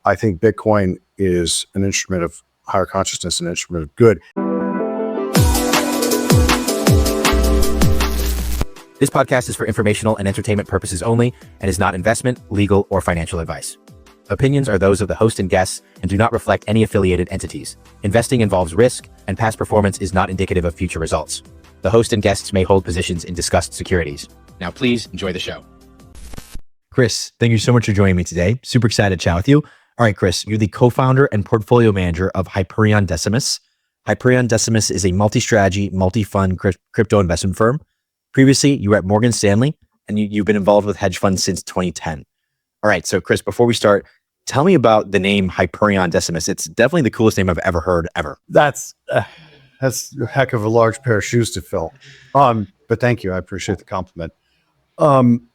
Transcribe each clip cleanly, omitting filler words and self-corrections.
I think Bitcoin is an instrument of higher consciousness, an instrument of good. This podcast is for informational and entertainment purposes only and is not investment, legal, or financial advice. Opinions are those of the host and guests and do not reflect any affiliated entities. Investing involves risk, and past performance is not indicative of future results. The host and guests may hold positions in discussed securities. Now, please enjoy the show. Chris, thank you so much for joining me today. Super excited to chat with you. All right, Chris, you're the co-founder and portfolio manager of Hyperion Decimus. Hyperion Decimus is a multi-strategy, multi-fund crypto investment firm. Previously, you were at Morgan Stanley, and you've been involved with hedge funds since 2010. All right, so Chris, before we start, tell me about the name Hyperion Decimus. It's definitely the coolest name I've ever heard, ever. That's a heck of a large pair of shoes to fill. But thank you. I appreciate the compliment.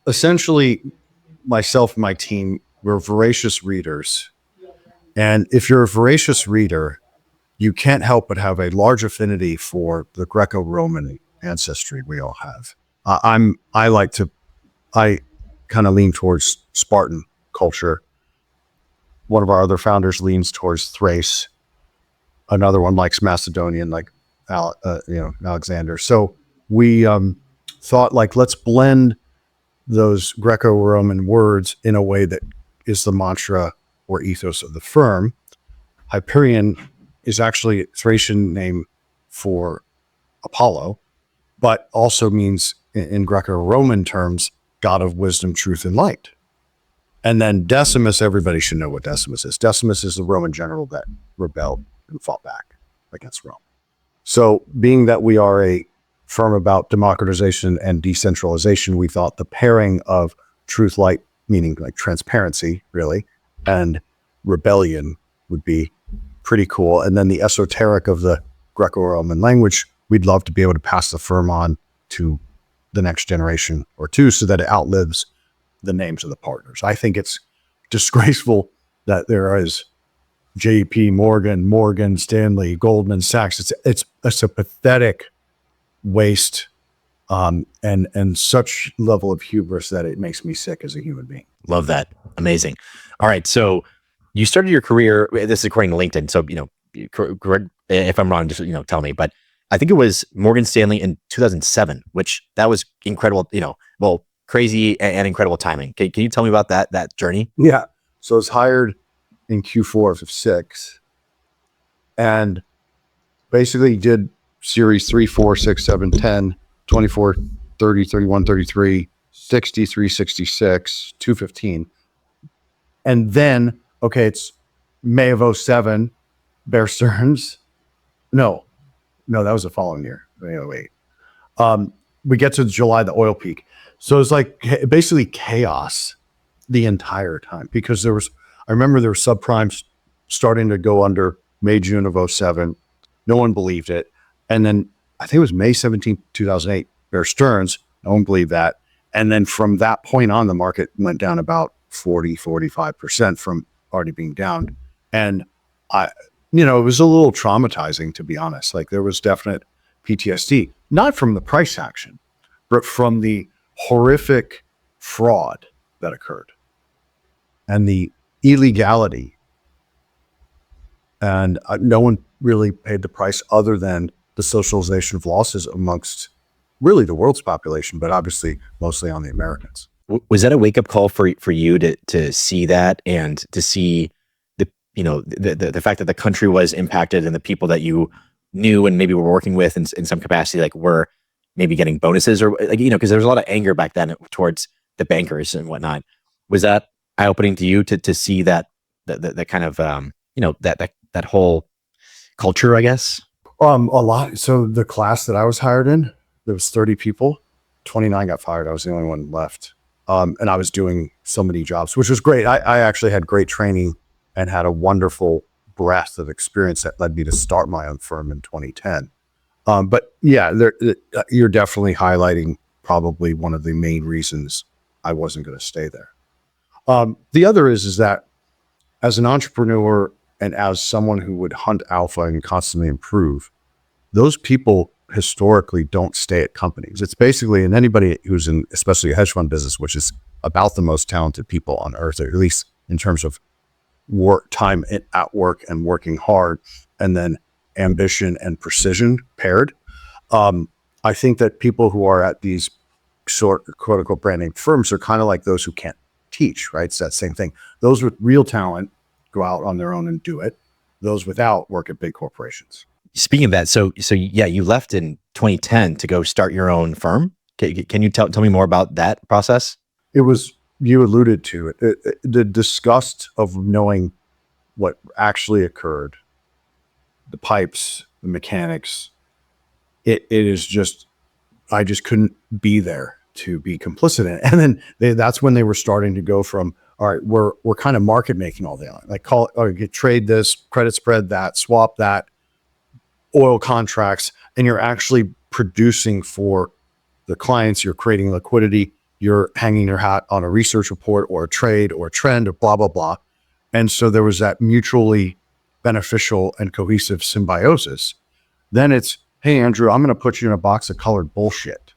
Essentially, myself and my team, we're voracious readers. And if you're a voracious reader, you can't help but have a large affinity for the Greco-Roman ancestry we all have. I kind of lean towards Spartan culture. One of our other founders leans towards Thrace. Another one likes Macedonian, like Alexander. So we thought, let's blend those Greco-Roman words in a way that is the mantra or ethos of the firm. Hyperion is actually a Thracian name for Apollo, but also means in Greco-Roman terms, God of wisdom, truth, and light. And then Decimus, everybody should know what Decimus is. Decimus is the Roman general that rebelled and fought back against Rome. So being that we are a firm about democratization and decentralization, we thought the pairing of truth, light, meaning like transparency, really, and rebellion would be pretty cool. And then the esoteric of the Greco-Roman language, we'd love to be able to pass the firm on to the next generation or two so that it outlives the names of the partners. I think it's disgraceful that there is JP Morgan, Morgan Stanley, Goldman Sachs. It's a pathetic waste and such level of hubris that it makes me sick as a human being. Love that. Amazing. All right. So you started your career, this is according to LinkedIn. So, correct if I'm wrong, just, tell me, but I think it was Morgan Stanley in 2007, which that was incredible, crazy and incredible timing. Can you tell me about that journey? Yeah. So I was hired in Q4 of 6 and basically did series 3, 4, 6, 7, 10, 24, 30, 31, 33, 63, 66, 215. And then, it's May of 07, Bear Stearns. No, that was the following year. Wait. We get to July, the oil peak. So it's like basically chaos the entire time because I remember there were subprimes starting to go under May, June of 07. No one believed it. And then I think it was May 17, 2008, Bear Stearns. No one believed that. And then from that point on, the market went down about 45% from already being down. And it was a little traumatizing, to be honest. Like there was definite PTSD, not from the price action, but from the horrific fraud that occurred and the illegality. And no one really paid the price other than the socialization of losses amongst really the world's population, but obviously mostly on the Americans. Was that a wake-up call for you to see that and to see the fact that the country was impacted and the people that you knew and maybe were working with in some capacity, were maybe getting bonuses or because there was a lot of anger back then towards the bankers and whatnot. Was that eye-opening to you to see that kind of that whole culture, I guess? A lot. So the class that I was hired in, there was 30 people, 29 got fired. I was the only one left. And I was doing so many jobs, which was great. I actually had great training and had a wonderful breadth of experience that led me to start my own firm in 2010. But yeah, you're definitely highlighting probably one of the main reasons I wasn't going to stay there. The other is that as an entrepreneur and as someone who would hunt alpha and constantly improve, those people historically don't stay at companies. It's basically, and anybody who's in, especially a hedge fund business, which is about the most talented people on earth, or at least in terms of work time at work and working hard, and then ambition and precision paired. I think that people who are at these sort of quote unquote brand name firms are kind of like those who can't teach, right? It's that same thing. Those with real talent go out on their own and do it. Those without work at big corporations. Speaking of that, so yeah, you left in 2010 to go start your own firm. Can you tell me more about that process? It was, you alluded to it, the disgust of knowing what actually occurred, the pipes, the mechanics. It is just, I just couldn't be there to be complicit in it. And then that's when they were starting to go from, all right, we're kind of market making all day long. Like call it, or you trade this, credit spread that, swap that, oil contracts, and you're actually producing for the clients. You're creating liquidity. You're hanging your hat on a research report or a trade or a trend or blah, blah, blah. And so there was that mutually beneficial and cohesive symbiosis. Then it's, hey, Andrew, I'm going to put you in a box of colored bullshit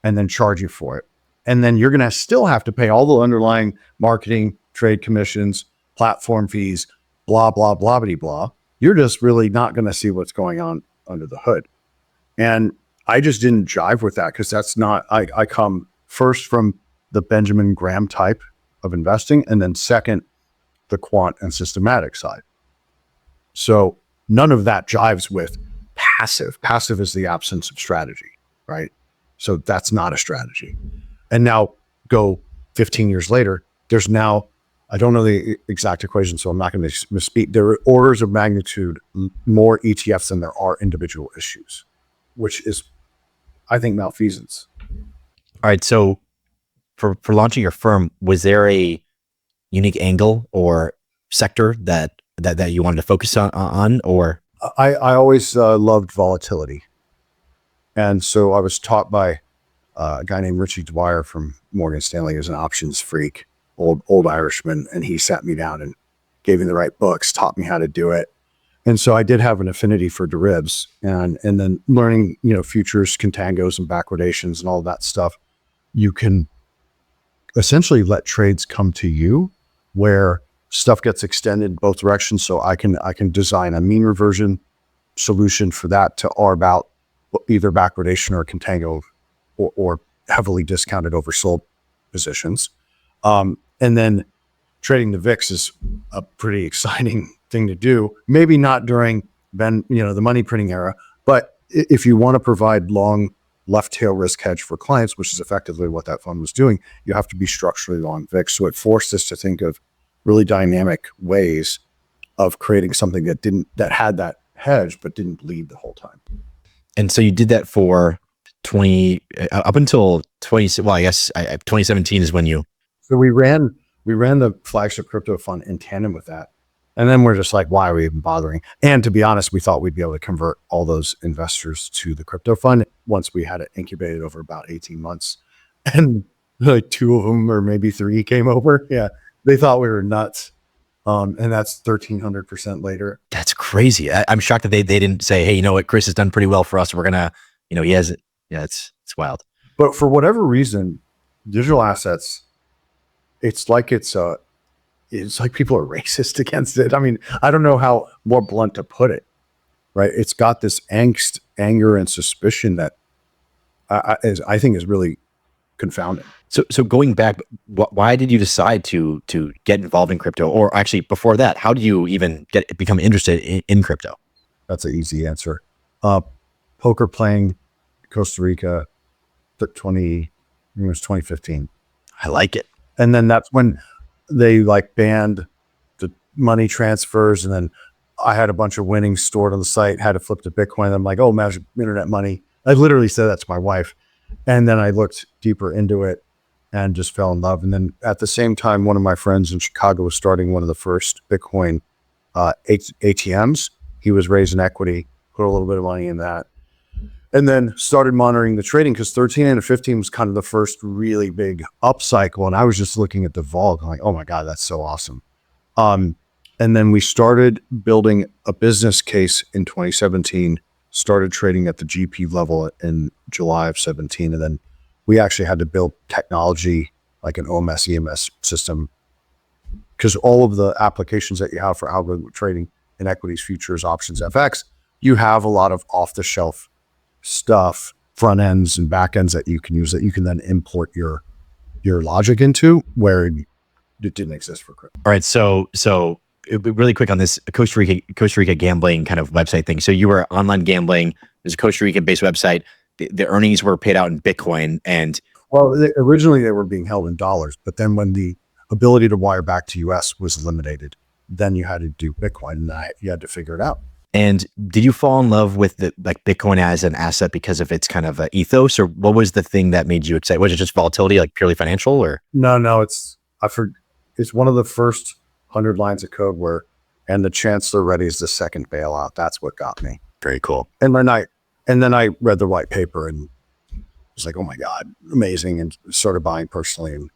and then charge you for it. And then you're going to still have to pay all the underlying marketing, trade commissions, platform fees, blah, blah, blah, blah, blah. You're just really not going to see what's going on under the hood. And I just didn't jive with that because that's not, I come first from the Benjamin Graham type of investing, and then second, the quant and systematic side. So none of that jives with passive. Passive is the absence of strategy, right? So that's not a strategy. And now go 15 years later, there's now, I don't know the exact equation, so I'm not going to misspeak. There are orders of magnitude more ETFs than there are individual issues, which is, I think, malfeasance. All right. So for launching your firm, was there a unique angle or sector that you wanted to focus on or? I always loved volatility. And so I was taught by a guy named Richie Dwyer from Morgan Stanley, who's an options freak, old Irishman. And he sat me down and gave me the right books, taught me how to do it. And so I did have an affinity for derivatives, and then learning, futures, contangos and backwardations and all that stuff. You can essentially let trades come to you where stuff gets extended both directions. So I can design a mean reversion solution for that to arb out either backwardation or contango or heavily discounted oversold positions. And then trading the VIX is a pretty exciting thing to do. Maybe not during the money printing era, but if you want to provide long left tail risk hedge for clients, which is effectively what that fund was doing, you have to be structurally long VIX. So it forced us to think of really dynamic ways of creating something that had that hedge, but didn't bleed the whole time. And so you did that for 20 up until 20. Well, I guess 2017 is when you. So we ran the flagship crypto fund in tandem with that. And then we're just like, why are we even bothering? And to be honest, we thought we'd be able to convert all those investors to the crypto fund once we had it incubated over about 18 months. And like 2 of them or maybe 3 came over. Yeah. They thought we were nuts. And that's 1,300% later. That's crazy. I'm shocked that they didn't say, hey, you know what, Chris has done pretty well for us. We're going to, he has it. Yeah, it's wild. But for whatever reason, digital assets, it's like people are racist against it. I mean, I don't know how more blunt to put it, right? It's got this angst, anger, and suspicion that I think is really confounding. So going back, why did you decide to get involved in crypto? Or actually before that, how did you even become interested in crypto? That's an easy answer. Poker playing Costa Rica, it was 2015. I like it. And then that's when they banned the money transfers. And then I had a bunch of winnings stored on the site, had to flip to Bitcoin. I'm like, oh, magic internet money. I literally said that to my wife. And then I looked deeper into it and just fell in love. And then at the same time, one of my friends in Chicago was starting one of the first Bitcoin ATMs. He was raising equity, put a little bit of money in that, and then started monitoring the trading because 13 and 15 was kind of the first really big up cycle. And I was just looking at the vol going, oh my God, that's so awesome. And then we started building a business case in 2017, started trading at the GP level in July of 17. And then we actually had to build technology like an OMS, EMS system because all of the applications that you have for algorithmic trading in equities, futures, options, FX, you have a lot of off-the-shelf stuff, front ends and back ends that you can use that you can then import your logic into, where it didn't exist for crypto. All right. So really quick on this Costa Rica gambling kind of website thing. So you were online gambling. There's a Costa Rican based website. The earnings were paid out in Bitcoin, and Originally they were being held in dollars, but then when the ability to wire back to US was eliminated, then you had to do Bitcoin, and you had to figure it out. And did you fall in love with Bitcoin as an asset because of its kind of ethos, or what was the thing that made you excited? Was it just volatility, like purely financial, or? No, it's one of the first 100 lines of code and the chancellor ready is the second bailout. That's what got me. Very cool. And then I read the white paper and was like, oh my God, amazing. And started buying personally. And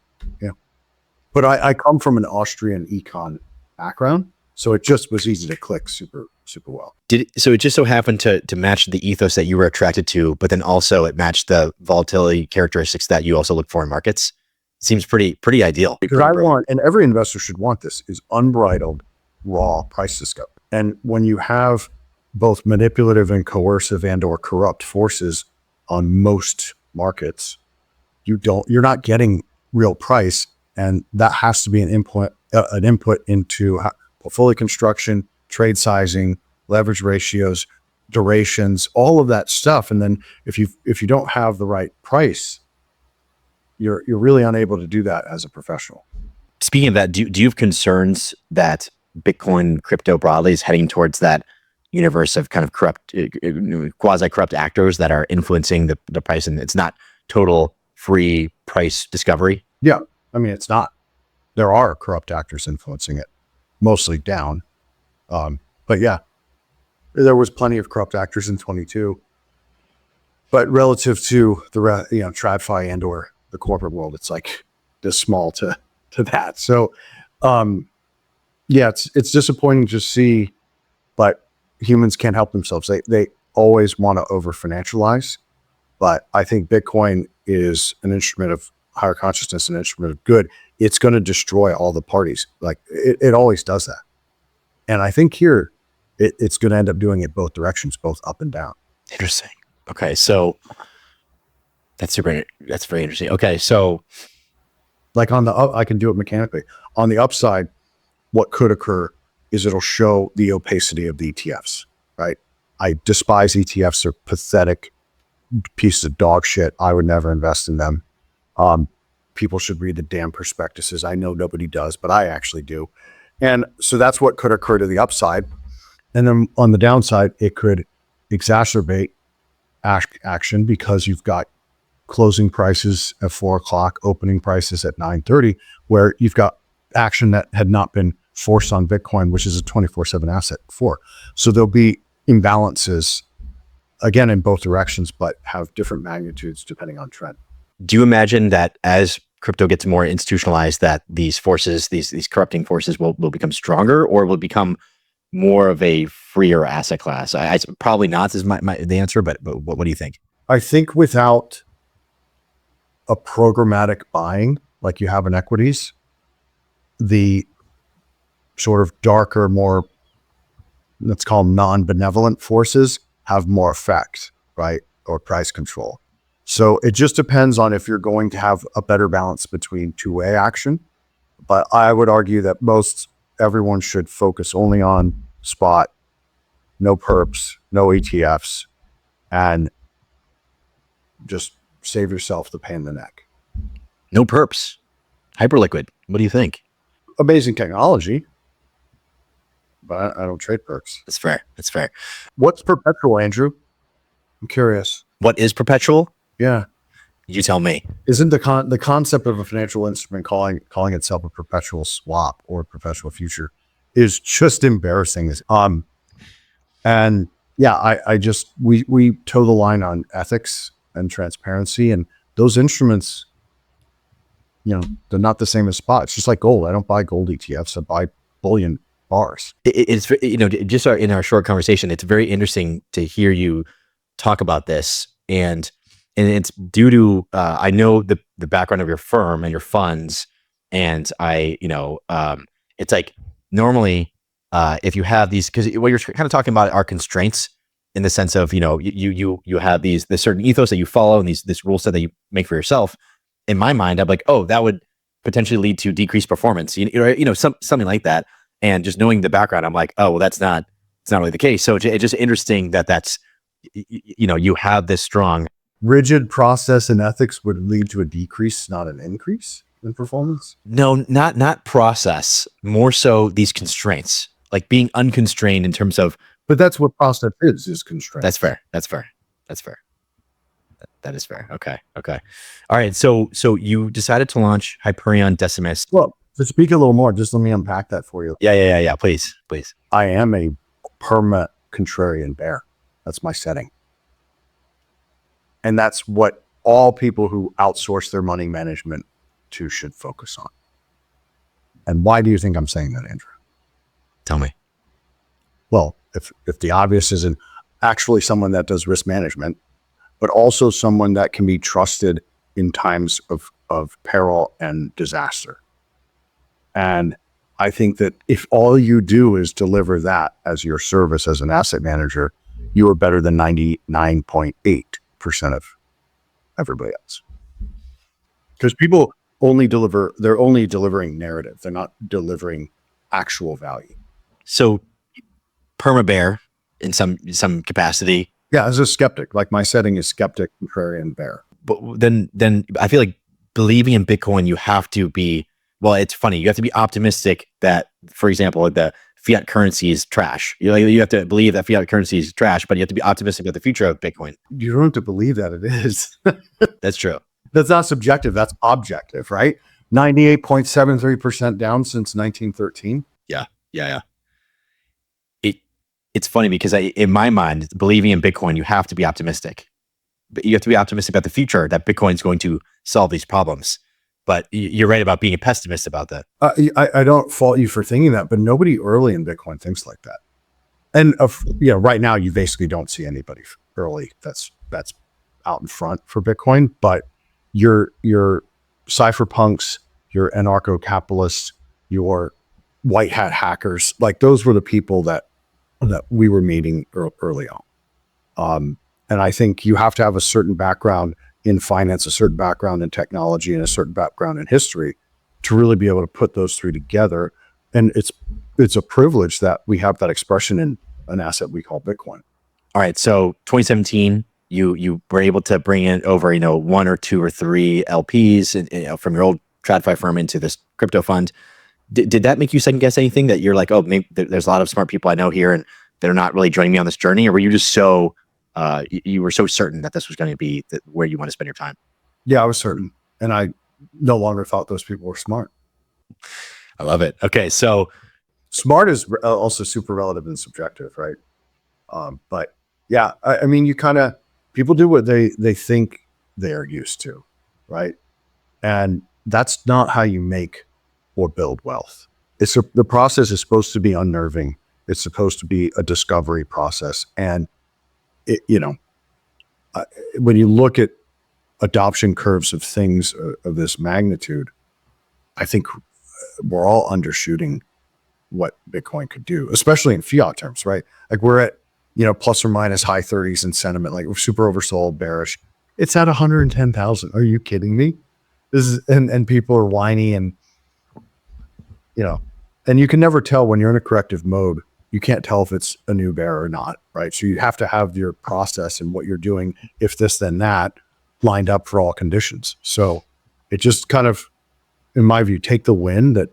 but I come from an Austrian econ background, so it just was easy to click super, super well. So it just so happened to match the ethos that you were attracted to, but then also it matched the volatility characteristics that you also look for in markets. Seems pretty ideal. Because I want, and every investor should want this, is unbridled raw price discovery. And when you have both manipulative and coercive and or corrupt forces on most markets, you're not getting real price. And that has to be an input into portfolio construction, trade sizing, leverage ratios, durations, all of that stuff. And then if you don't have the right price, you're really unable to do that as a professional. Speaking of that, do you have concerns that Bitcoin crypto broadly is heading towards that universe of kind of corrupt, quasi-corrupt actors that are influencing the price, and it's not total free price discovery? Yeah. I mean, it's not. There are corrupt actors influencing it, mostly down. But yeah, there was plenty of corrupt actors in 22. But relative to the TradFi and or the corporate world, it's like this small to that. So yeah, it's disappointing to see, but humans can't help themselves. They always want to over financialize. But I think Bitcoin is an instrument of higher consciousness, an instrument of good. It's going to destroy all the parties. Like it always does that. And I think here it's going to end up doing it both directions, both up and down. Interesting. Okay. So that's very interesting. Okay. So like on the up, I can do it mechanically. On the upside, what could occur is it'll show the opacity of the ETFs, right? I despise ETFs. They're pathetic pieces of dog shit. I would never invest in them. People should read the damn prospectuses. I know nobody does, but I actually do. And so that's what could occur to the upside. And then on the downside, it could exacerbate action because you've got closing prices at 4:00, opening prices at 9:30, where you've got action that had not been forced on Bitcoin, which is a 24/7 asset before. So there'll be imbalances again in both directions, but have different magnitudes depending on trend. Do you imagine that as crypto gets more institutionalized, that these forces, these corrupting forces will become stronger, or will become more of a freer asset class? I probably not is the answer, but what do you think? I think without a programmatic buying like you have in equities, the sort of darker, more, let's call them non-benevolent forces have more effect, right? Or price control. So it just depends on if you're going to have a better balance between two-way action. But I would argue that everyone should focus only on spot, no perps, no ETFs, and just save yourself the pain in the neck. No perps, hyperliquid. What do you think? Amazing technology, but I don't trade perks. That's fair. That's fair. What's perpetual, Andrew? I'm curious. What is perpetual? Yeah. You tell me. Isn't the concept of a financial instrument calling itself a perpetual swap or a perpetual future is just embarrassing. And yeah, we toe the line on ethics and transparency, and those instruments, they're not the same as spot. It's just like gold. I don't buy gold ETFs. I buy bullion bars. It's just in our short conversation, it's very interesting to hear you talk about this, and it's due to I know the background of your firm and your funds, and It's like normally, if you have these, because what you're kind of talking about are constraints in the sense of, you have this certain ethos that you follow and this rule set that you make for yourself. In my mind, I'm like, oh, that would potentially lead to decreased performance, something like that. And just knowing the background, I'm like, oh, well, it's not really the case. So it's just interesting that's, you have this strong. Rigid process and ethics would lead to a decrease, not an increase in performance. No, not process, more so these constraints, like being unconstrained in terms of. But that's what process is constraint. That's fair. That is fair. Okay. All right. So you decided to launch Hyperion Decimus. Well, to speak a little more, just let me unpack that for you. Yeah. Please. I am a perma contrarian bear. That's my setting. And that's what all people who outsource their money management to should focus on. And why do you think I'm saying that, Andrew? Tell me. Well, if the obvious isn't actually someone that does risk management, but also someone that can be trusted in times of peril and disaster. And I think that if all you do is deliver that as your service as an asset manager, you are better than 99.8% of everybody else. Because people they're only delivering narrative. They're not delivering actual value. So perma bear in some capacity. Yeah, as a skeptic, like my setting is skeptic, contrarian, bear. But then I feel like believing in Bitcoin, you have to be, well, it's funny. You have to be optimistic that, for example, the fiat currency is trash. You have to believe that fiat currency is trash, but you have to be optimistic about the future of Bitcoin. You don't have to believe that it is. That's true. That's not subjective. That's objective, right? 98.73% down since 1913. Yeah. It's funny because in my mind, believing in Bitcoin, you have to be optimistic. But you have to be optimistic about the future, that Bitcoin is going to solve these problems. But you're right about being a pessimist about that. I don't fault you for thinking that, but nobody early in Bitcoin thinks like that. And right now you basically don't see anybody early that's out in front for Bitcoin. But your cypherpunks, your anarcho-capitalists, your white hat hackers, like those were the people that we were meeting early on. And I think you have to have a certain background in finance, a certain background in technology, and a certain background in history to really be able to put those three together. And it's a privilege that we have that expression in an asset we call Bitcoin. All right. So 2017, you were able to bring in over, one or two or three LPs from your old TradFi firm into this crypto fund. Did that make you second guess anything, that you're like, oh, maybe there's a lot of smart people I know here and they're not really joining me on this journey? Or were you just so, you were so certain that this was going to be where you want to spend your time? Yeah, I was certain. And I no longer thought those people were smart. I love it. Okay. So smart is also super relative and subjective, right? But yeah, I mean, people do what they think they are used to, right? And that's not how you make or build wealth. The process is supposed to be unnerving. It's supposed to be a discovery process. And when you look at adoption curves of things of this magnitude, I think we're all undershooting what Bitcoin could do, especially in fiat terms, right? Like we're at, plus or minus high 30s in sentiment, like we're super oversold, bearish. It's at 110,000. Are you kidding me? And people are whiny and you can never tell when you're in a corrective mode. You can't tell if it's a new bear or not, right? So you have to have your process and what you're doing, if this, then that, lined up for all conditions. So it just kind of, in my view, take the win that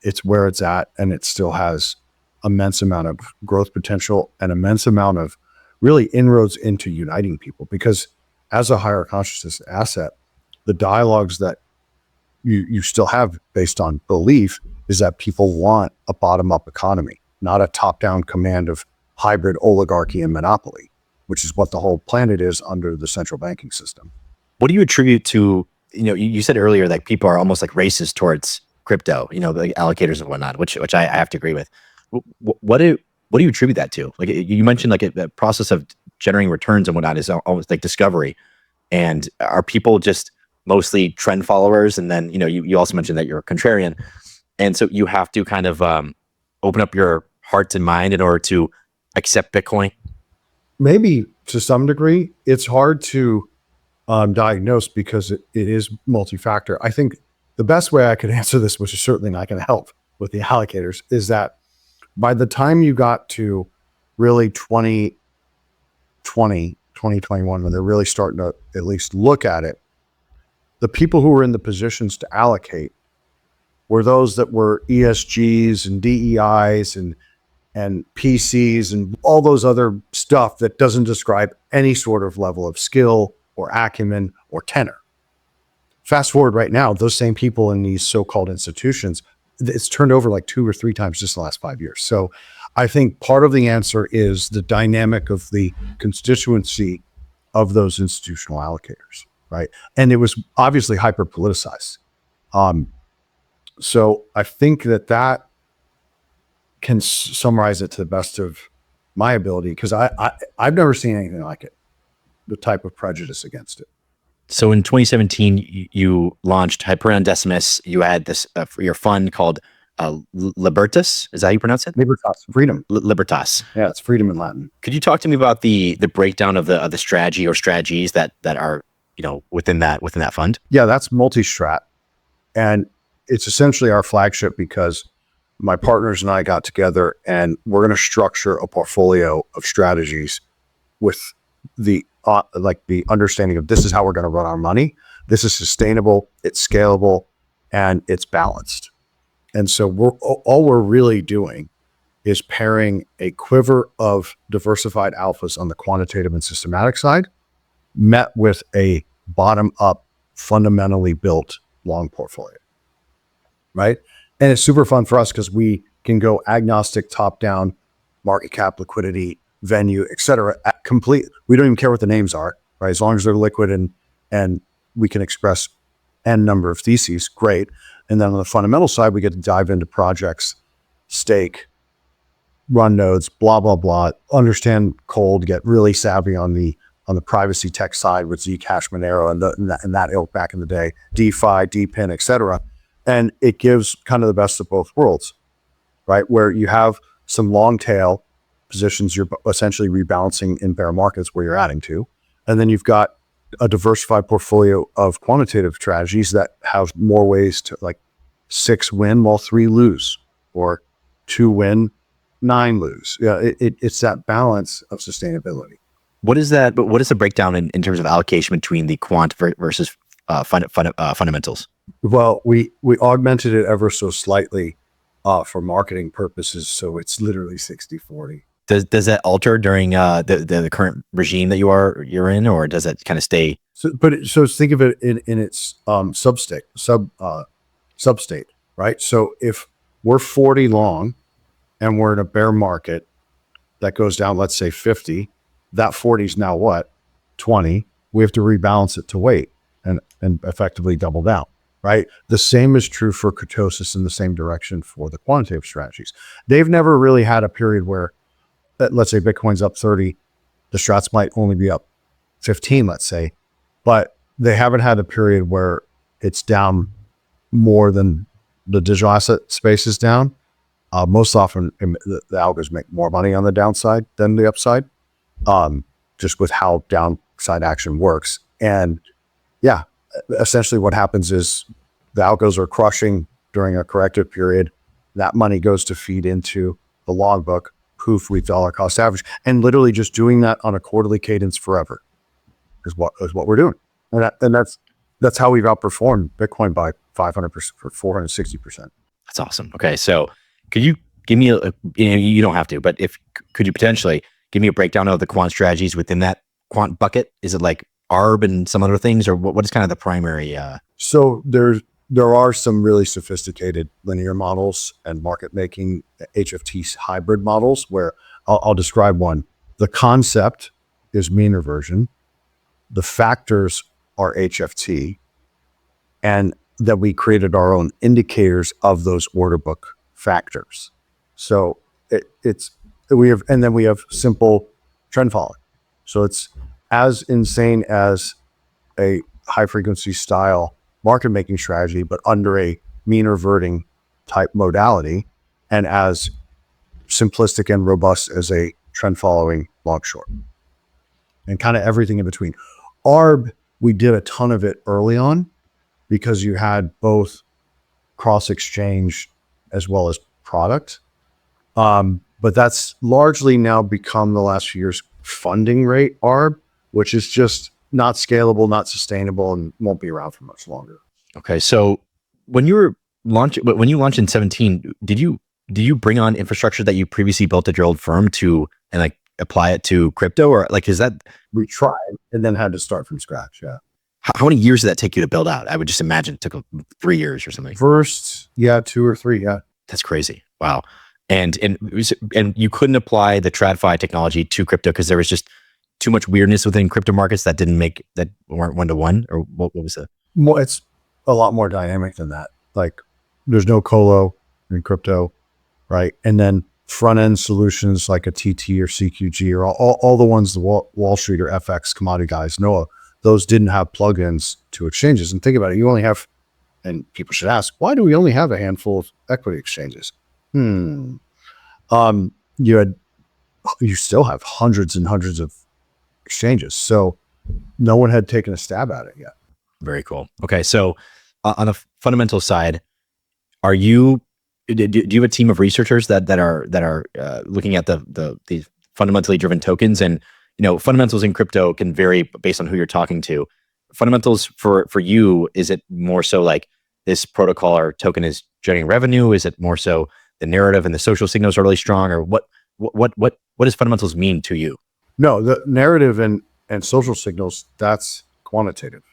it's where it's at and it still has immense amount of growth potential and immense amount of really inroads into uniting people. Because as a higher consciousness asset, the dialogues that you still have based on belief is that people want a bottom-up economy, not a top-down command of hybrid oligarchy and monopoly, which is what the whole planet is under the central banking system. What do you attribute to, you said earlier that people are almost like racist towards crypto, the allocators and whatnot, which I have to agree with. What do you attribute that to? Like you mentioned, like the process of generating returns and whatnot is almost like discovery. And are people just mostly trend followers? And then, you also mentioned that you're a contrarian. And so you have to kind of open up your heart and mind in order to accept Bitcoin. Maybe to some degree, it's hard to diagnose because it is multi-factor. I think the best way I could answer this, which is certainly not going to help with the allocators, is that by the time you got to really 2021, when they're really starting to at least look at it, the people who were in the positions to allocate were those that were ESGs and DEIs and PCs and all those other stuff that doesn't describe any sort of level of skill or acumen or tenor. Fast forward right now, those same people in these so-called institutions, it's turned over like 2 or 3 times just in the last 5 years. So I think part of the answer is the dynamic of the constituency of those institutional allocators, right? And it was obviously hyper politicized. So I think that can summarize it to the best of my ability, because I've never seen anything like it, the type of prejudice against it. So in 2017, you launched Hyperion Decimus. You had this for your fund called Libertas. Is that how you pronounce it? Libertas, freedom. Libertas. Yeah, it's freedom in Latin. Could you talk to me about the breakdown of the strategy or strategies that are within that fund? Yeah, that's multi-strat, and it's essentially our flagship because my partners and I got together and we're going to structure a portfolio of strategies with the the understanding of this is how we're going to run our money. This is sustainable, it's scalable, and it's balanced. And so all we're really doing is pairing a quiver of diversified alphas on the quantitative and systematic side, met with a bottom-up, fundamentally built long portfolio, right? And it's super fun for us because we can go agnostic, top-down, market cap, liquidity, venue, et cetera. We don't even care what the names are, right? As long as they're liquid and we can express n number of theses, great. And then on the fundamental side, we get to dive into projects, stake, run nodes, blah, blah, blah, understand cold, get really savvy on the privacy tech side with Zcash, Monero, and that ilk back in the day, DeFi, DPIN, et cetera. And it gives kind of the best of both worlds, right? Where you have some long tail positions, you're essentially rebalancing in bear markets where you're adding to. And then you've got a diversified portfolio of quantitative strategies that have more ways to, like 6 win while 3 lose, or 2 win, 9 lose. Yeah, it's that balance of sustainability. What is that? But what is the breakdown in terms of allocation between the quant versus fundamentals? Well, we augmented it ever so slightly for marketing purposes, so it's literally 60-40. Does that alter during the current regime that you're in, or does that kind of stay? So think of it in its substate, right? So if we're 40 long and we're in a bear market that goes down, let's say 50, that 40 is now what? 20. We have to rebalance it to weight and effectively double down, right? The same is true for kurtosis in the same direction for the quantitative strategies. They've never really had a period where, let's say Bitcoin's up 30, the strats might only be up 15, let's say, but they haven't had a period where it's down more than the digital asset space is down. Most often the algos make more money on the downside than the upside, just with how downside action works. And yeah, essentially what happens is the algos are crushing during a corrective period. That money goes to feed into the logbook. Poof, we dollar cost average, and literally just doing that on a quarterly cadence forever is what we're doing, and that's how we've outperformed Bitcoin by 500% or 460%. That's awesome. Okay, so could you give me you don't have to, but could you potentially give me a breakdown of the quant strategies within that quant bucket? Is it like ARB and some other things, or what is kind of the primary? So there are some really sophisticated linear models and market making HFT hybrid models where I'll describe one. The concept is mean reversion. The factors are HFT. And that we created our own indicators of those order book factors. So we have simple trend following. So it's as insane as a high frequency style market making strategy, but under a mean reverting type modality and as simplistic and robust as a trend following long short, and kind of everything in between. ARB, we did a ton of it early on because you had both cross exchange as well as product. But that's largely now become the last few years funding rate ARB, which is just not scalable, not sustainable, and won't be around for much longer. Okay, so when you launched in 17, did you bring on infrastructure that you previously built at your old firm to and like apply it to crypto, or like is that We tried and then had to start from scratch. Yeah. how many years did that take you to build out? I would just imagine it took 3 years or something. First, 2 or 3. Yeah. That's crazy. Wow. And you couldn't apply the TradFi technology to crypto because there was just too much weirdness within crypto markets that weren't one to one, or what was it? More, it's a lot more dynamic than that. Like there's no colo in crypto, right? And then front end solutions like a TT or CQG or all the ones the Wall Street or FX commodity guys know of, those didn't have plugins to exchanges. And think about it, you only have, and people should ask, why do we only have a handful of equity exchanges? You still have hundreds and hundreds of exchanges. So no one had taken a stab at it yet. Very cool. Okay. So on the fundamental side, do you have a team of researchers that are looking at the fundamentally driven tokens? And fundamentals in crypto can vary based on who you're talking to. Fundamentals for you, is it more so like this protocol or token is generating revenue? Is it more so the narrative and the social signals are really strong, or what does fundamentals mean to you? No, the narrative and social signals, that's quantitative.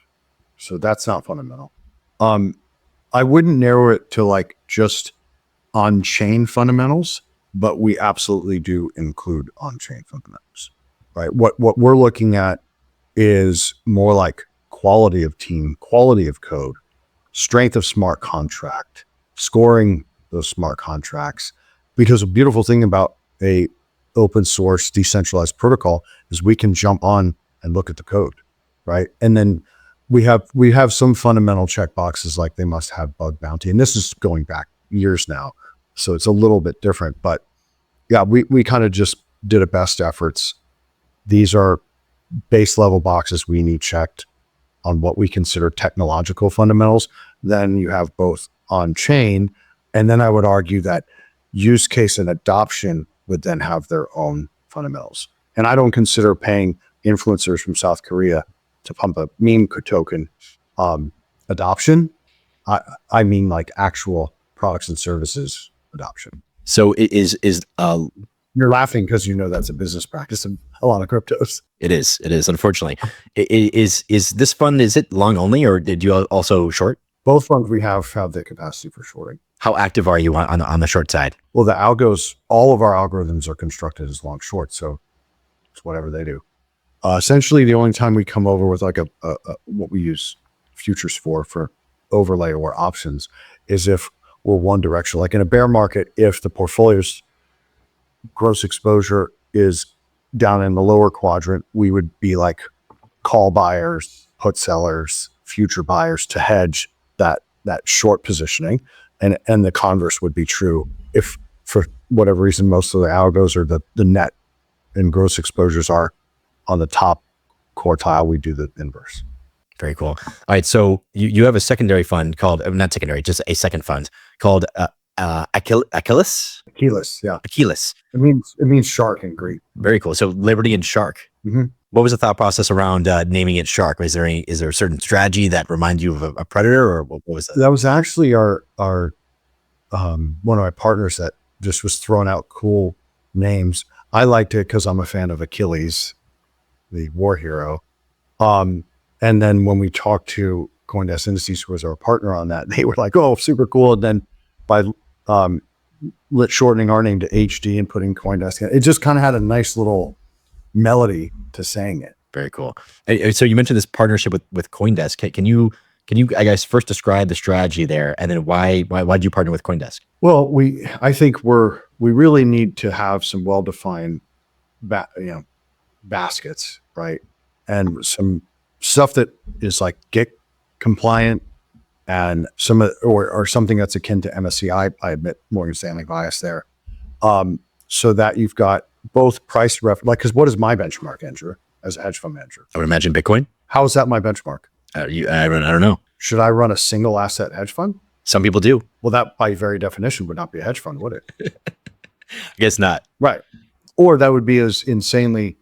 So that's not fundamental. I wouldn't narrow it to like just on-chain fundamentals, but we absolutely do include on-chain fundamentals, right? What we're looking at is more like quality of team, quality of code, strength of smart contract, scoring those smart contracts. Because a beautiful thing about a open source decentralized protocol is we can jump on and look at the code, right? And then we have some fundamental checkboxes like they must have bug bounty, and this is going back years now, so it's a little bit different. But yeah, we kind of just did a best efforts. These are base level boxes we need checked on what we consider technological fundamentals. Then you have both on chain, and then I would argue that use case and adoption would then have their own fundamentals. And I don't consider paying influencers from South Korea to pump a meme token adoption. I mean like actual products and services adoption. So is You're laughing because you know that's a business practice in a lot of cryptos. It is unfortunately. Is this fund, is it long only, or did you also short? Both funds we have the capacity for shorting. How active are you on the short side? Well, the algos, all of our algorithms are constructed as long short, so it's whatever they do. Essentially, the only time we come over with like a what we use futures for overlay or options is if we're one direction. Like in a bear market, if the portfolio's gross exposure is down in the lower quadrant, we would be like call buyers, put sellers, future buyers to hedge that short positioning. And the converse would be true if for whatever reason most of the algos or the net and gross exposures are on the top quartile, we do the inverse. Very cool. All right, so you have a secondary fund called, not secondary, just a second fund called Achilles. Yeah. Achilles. It means shark in Greek. Very cool. So Liberty and Shark. Mm-hmm. What was the thought process around naming it Shark? Is there a certain strategy that reminds you of a predator, or what was that? That was actually our one of my partners that just was throwing out cool names. I liked it because I'm a fan of Achilles, the war hero. And then when we talked to CoinDesk Indices, who was our partner on that, they were like, "Oh, super cool!" And then by shortening our name to HD and putting CoinDesk in, it just kind of had a nice little melody to saying it. Very cool. So you mentioned this partnership with CoinDesk. Can you I guess first describe the strategy there, and then why did you partner with CoinDesk? Well, I think we really need to have some well-defined baskets, right? And some stuff that is like GIC compliant and or something that's akin to MSCI. I admit Morgan Stanley bias there. So that you've got both price because what is my benchmark, Andrew, as a hedge fund manager? I would imagine Bitcoin. How is that my benchmark? I don't know. Should I run a single asset hedge fund? Some people do. Well, that by very definition would not be a hedge fund, would it? I guess not. Right. Or that would be as insanely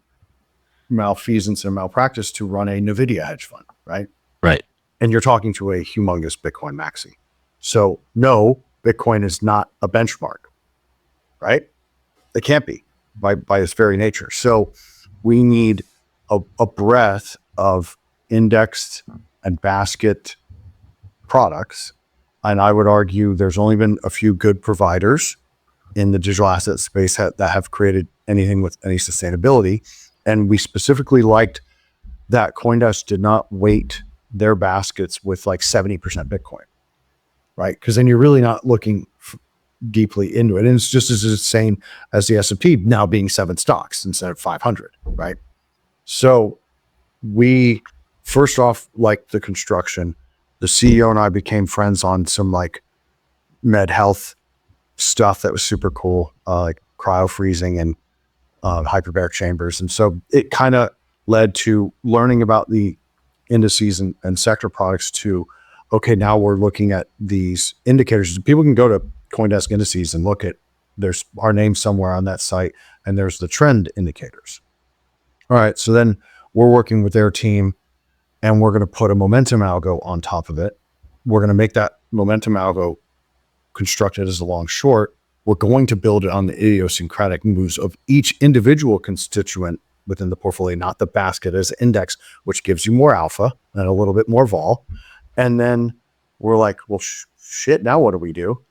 malfeasance and malpractice to run a NVIDIA hedge fund, right? Right. And you're talking to a humongous Bitcoin maxi. So no, Bitcoin is not a benchmark, right? It can't be by its very nature. So we need a breadth of indexed and basket products. And I would argue there's only been a few good providers in the digital asset space that have created anything with any sustainability. And we specifically liked that CoinDesk did not weight their baskets with like 70% Bitcoin, right? Because then you're really not looking deeply into it. And it's just as insane as the S&P now being 7 stocks instead of 500, right? So we first off liked the construction. The CEO and I became friends on some like med health stuff that was super cool, like cryo freezing and hyperbaric chambers. And so it kind of led to learning about the indices and sector products to, okay, now we're looking at these indicators. People can go to CoinDesk indices and look at, there's our name somewhere on that site, and there's the trend indicators. All right, so then we're working with their team, and we're going to put a momentum algo on top of it. We're going to make that momentum algo constructed as a long short. We're going to build it on the idiosyncratic moves of each individual constituent within the portfolio, not the basket as index, which gives you more alpha and a little bit more vol. And then we're like, well, shit, now what do we do?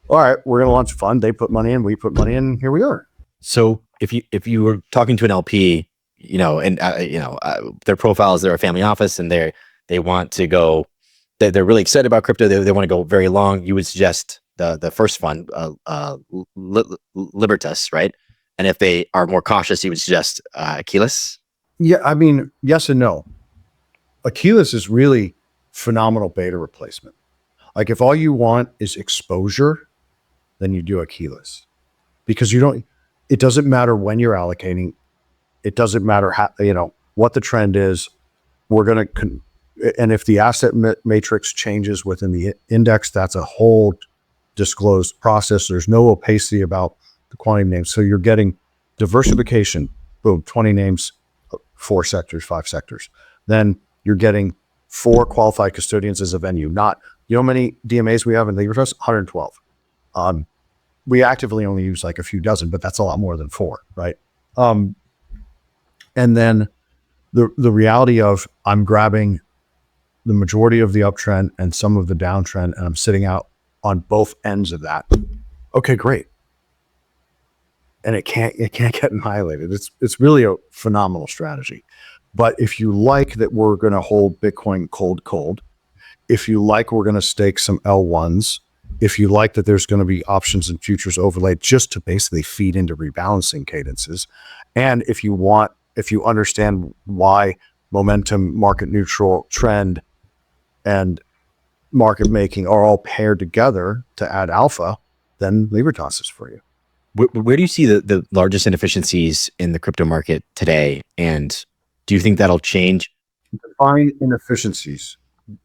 All right, we're going to launch a fund. They put money in, we put money in, here we are. So if you were talking to an LP, their profiles, they're a family office and they want to go, they're really excited about crypto. They want to go very long. You would suggest the first fund, Libertas, right? And if they are more cautious, you would suggest Achilles? Yeah, I mean, yes and no. Achilles is really phenomenal beta replacement. Like if all you want is exposure, then you do Achilles. Because it doesn't matter when you're allocating. It doesn't matter how, what the trend is. And if the asset matrix changes within the index, that's a whole disclosed process. There's no opacity about the quantity of names. So you're getting diversification, boom, 20 names, 4 sectors, 5 sectors. Then you're getting 4 qualified custodians as a venue. Not, you know how many DMAs we have in Libertas? 112. We actively only use like a few dozen, but that's a lot more than 4, right? And then the reality of I'm grabbing the majority of the uptrend and some of the downtrend, and I'm sitting out on both ends of that. Okay, great. And it can't get annihilated. It's really a phenomenal strategy. But if you like that we're going to hold Bitcoin cold, if you like we're going to stake some L1s, if you like that there's going to be options and futures overlaid just to basically feed into rebalancing cadences, and if you understand why momentum, market neutral, trend, and market making are all paired together to add alpha, then Libertas is for you. Where do you see the largest inefficiencies in the crypto market today? And do you think that'll change? Define inefficiencies.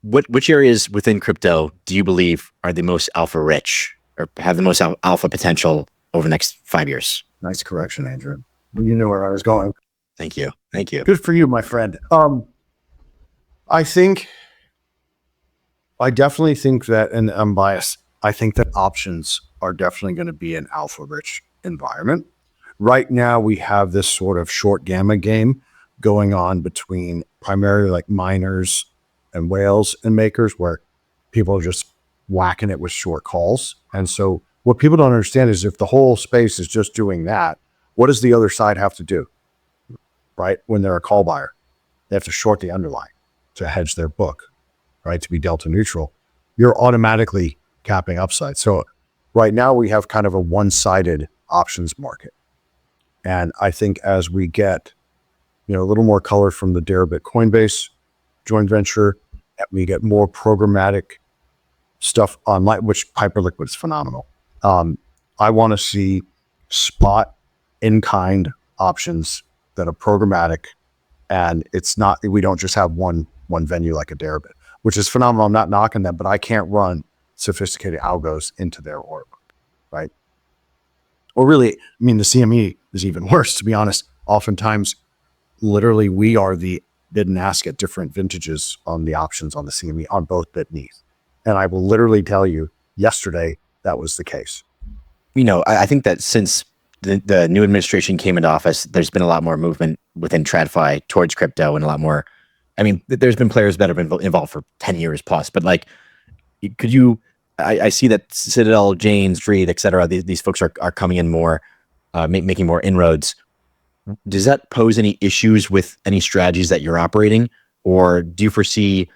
Which areas within crypto do you believe are the most alpha rich or have the most alpha potential over the next 5 years? Nice correction, Andrew. You knew where I was going. Thank you. Thank you. Good for you, my friend. I definitely think that, and I'm biased, I think that options are definitely going to be an alpha rich environment. Right now, we have this sort of short gamma game going on between primarily like miners and whales and makers, where people are just whacking it with short calls. And so what people don't understand is if the whole space is just doing that, what does the other side have to do? Right? When they're a call buyer, they have to short the underlying to hedge their book, right? To be delta neutral. You're automatically capping upside. So right now we have kind of a one-sided options market. And I think as we get, a little more color from the Deribit Coinbase joint venture, we get more programmatic stuff online, which Hyperliquid is phenomenal. I want to see spot in-kind options that are programmatic, and it's not, we don't just have one venue like a Deribit, which is phenomenal. I'm not knocking them, but I can't run sophisticated algos into their org, right? Or really, I mean, the CME is even worse, to be honest. Oftentimes, literally, we are the bid and ask at different vintages on the options on the CME on both bid and ETH. And I will literally tell you, yesterday, that was the case. I think that since the new administration came into office, there's been a lot more movement within TradFi towards crypto, and a lot more. I mean, there's been players that have been involved for 10 years plus, but like, could you, I see that Citadel, Janes, Dreed, et cetera, these folks are coming in more, making more inroads. Does that pose any issues with any strategies that you're operating, or do you foresee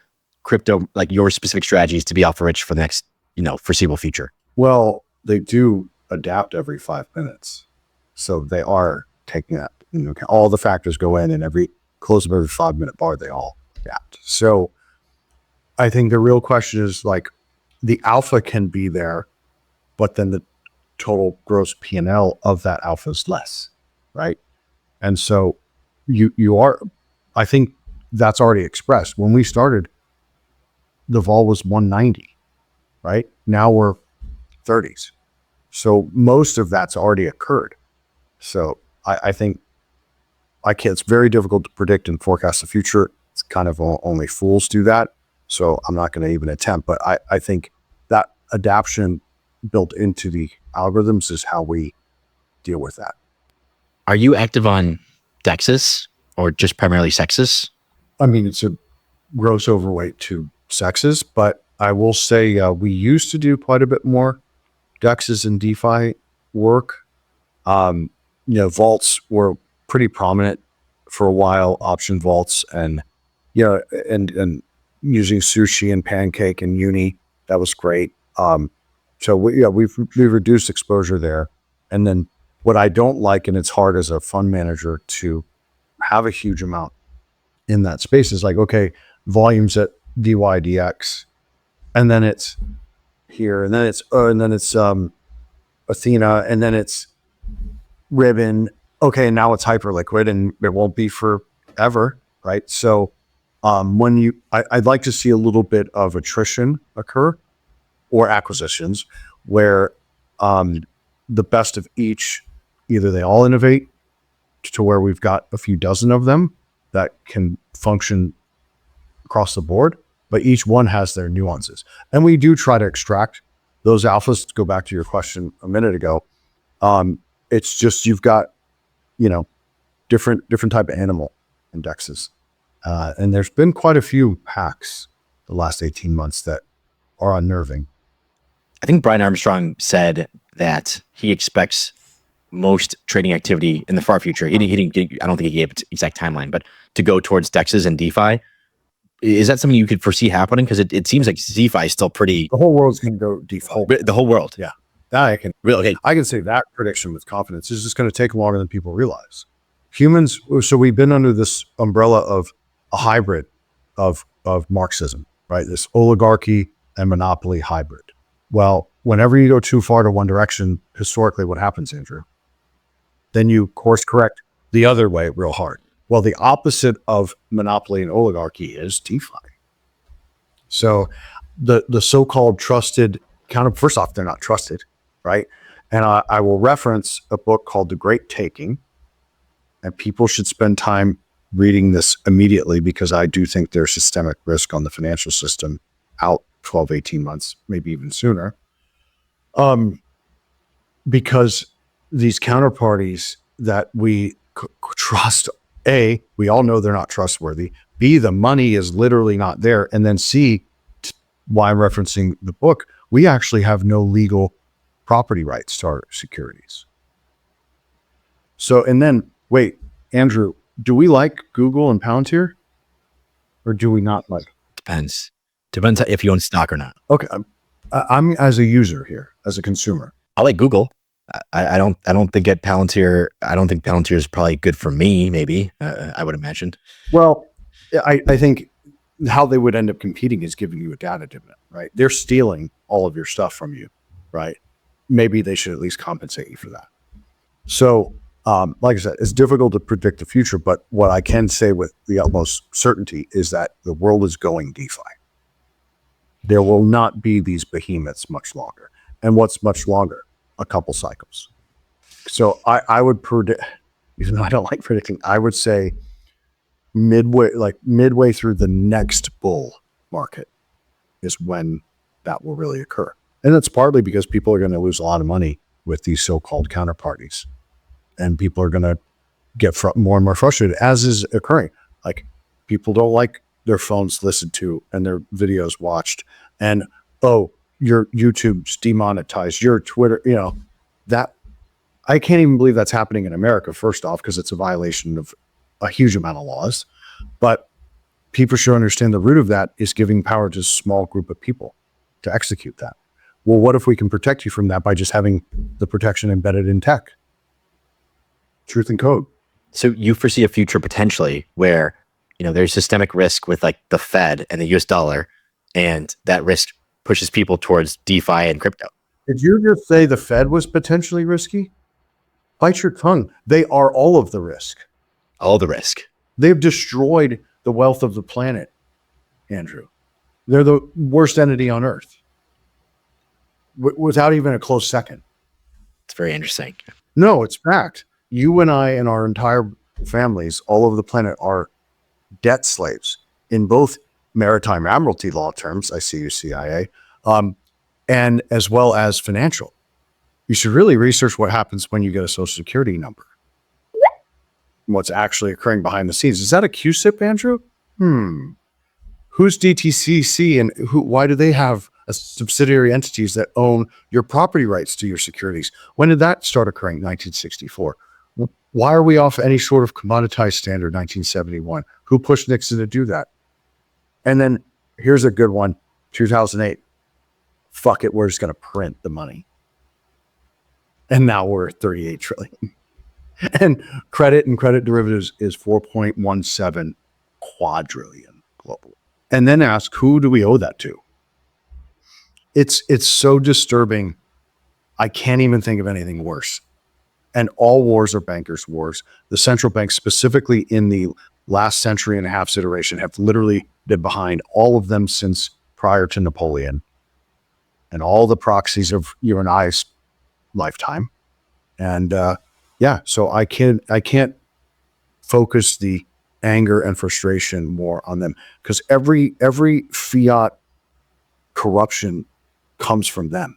crypto, like your specific strategies, to be alpha rich for the next, foreseeable future? Well, they do adapt every 5 minutes. So they are taking that, all the factors go in, and every close of every 5 minute bar, they all adapt. So I think the real question is, like, the alpha can be there, but then the total gross P&L of that alpha is less, right? And so you are, I think that's already expressed. When we started, the vol was 190, right? Now we're 30s. So most of that's already occurred. So I think it's very difficult to predict and forecast the future. It's kind of only fools do that. So I'm not going to even attempt, but I think that adaptation built into the algorithms is how we deal with that. Are you active on Dexus or just primarily Sexus? I mean, it's a gross overweight to Sexes, but I will say we used to do quite a bit more Dexes and DeFi work. Vaults were pretty prominent for a while, option vaults, and and using Sushi and Pancake and Uni, that was great. So we've reduced exposure there. And then what I don't like, and it's hard as a fund manager to have a huge amount in that space, is like, okay, volumes at DYDX, and then it's here, and then it's Athena, and then it's Ribbon. Okay, now it's Hyperliquid, and it won't be forever, right? So I'd like to see a little bit of attrition occur, or acquisitions, where the best of each, either they all innovate to where we've got a few dozen of them that can function across the board, but each one has their nuances. And we do try to extract those alphas. To go back to your question a minute ago, it's just, you've got, different type of animal indexes. And there's been quite a few hacks the last 18 months that are unnerving. I think Brian Armstrong said that he expects most trading activity in the far future. He didn't, I don't think he gave an exact timeline, but to go towards DEXs and DeFi. Is that something you could foresee happening? Because it seems like DeFi is still pretty. The whole world's going to go DeFi. The whole world. Yeah. I can really. I can say that prediction with confidence. Is just going to take longer than people realize. Humans. So we've been under this umbrella of a hybrid of Marxism, right? This oligarchy and monopoly hybrid. Well, whenever you go too far to one direction, historically, what happens, Andrew? Then you course correct the other way real hard. Well, the opposite of monopoly and oligarchy is DeFi. So the so-called trusted first off, they're not trusted, right? And I will reference a book called The Great Taking, and people should spend time reading this immediately, because I do think there's systemic risk on the financial system out 12, 18 months, maybe even sooner. Because these counterparties that we trust, A, we all know they're not trustworthy. B, the money is literally not there. And then C, why I'm referencing the book, we actually have no legal property rights to our securities. So, and then, wait, Andrew, do we like Google and Palantir, or do we not like? Depends if you own stock or not. Okay, I'm as a user here, as a consumer. I like Google. I don't think Palantir. I don't think Palantir is probably good for me. Maybe I would imagine. Well, I think how they would end up competing is giving you a data dividend, right? They're stealing all of your stuff from you, right? Maybe they should at least compensate you for that. So, like I said, it's difficult to predict the future, but what I can say with the utmost certainty is that the world is going DeFi. There will not be these behemoths much longer. And what's much longer? A couple cycles. So I would predict, even though I don't like predicting, I would say midway through the next bull market is when that will really occur. And that's partly because people are going to lose a lot of money with these so-called counterparties. And people are going to get more and more frustrated, as is occurring. Like, people don't like their phones listened to and their videos watched. And, oh, your YouTube's demonetized, your Twitter, that I can't even believe that's happening in America, first off, because it's a violation of a huge amount of laws. But people should understand the root of that is giving power to a small group of people to execute that. Well, what if we can protect you from that by just having the protection embedded in tech? Truth in code. So you foresee a future potentially where, there's systemic risk with like the Fed and the US dollar, and that risk pushes people towards DeFi and crypto. Did you just say the Fed was potentially risky? Bite your tongue. They are all of the risk. All the risk. They've destroyed the wealth of the planet, Andrew. They're the worst entity on earth. Without even a close second. It's very interesting. No, it's fact. You and I and our entire families all over the planet are debt slaves in both maritime admiralty law terms, I see you, CIA, and as well as financial. You should really research what happens when you get a social security number. What's actually occurring behind the scenes. Is that a QSIP, Andrew? Who's DTCC and why do they have a subsidiary entities that own your property rights to your securities? When did that start occurring? 1964. Why are we off any sort of commoditized standard? 1971. Who pushed Nixon to do that? And then here's a good one. 2008. Fuck it. We're just going to print the money. And now we're at 38 trillion. And credit and credit derivatives is 4.17 quadrillion globally. And then ask, who do we owe that to? It's so disturbing. I can't even think of anything worse. And all wars are bankers' wars. The central banks, specifically in the last century and a half's iteration, have literally been behind all of them since prior to Napoleon and all the proxies of you and I's lifetime. And so I can't focus the anger and frustration more on them, because every fiat corruption comes from them.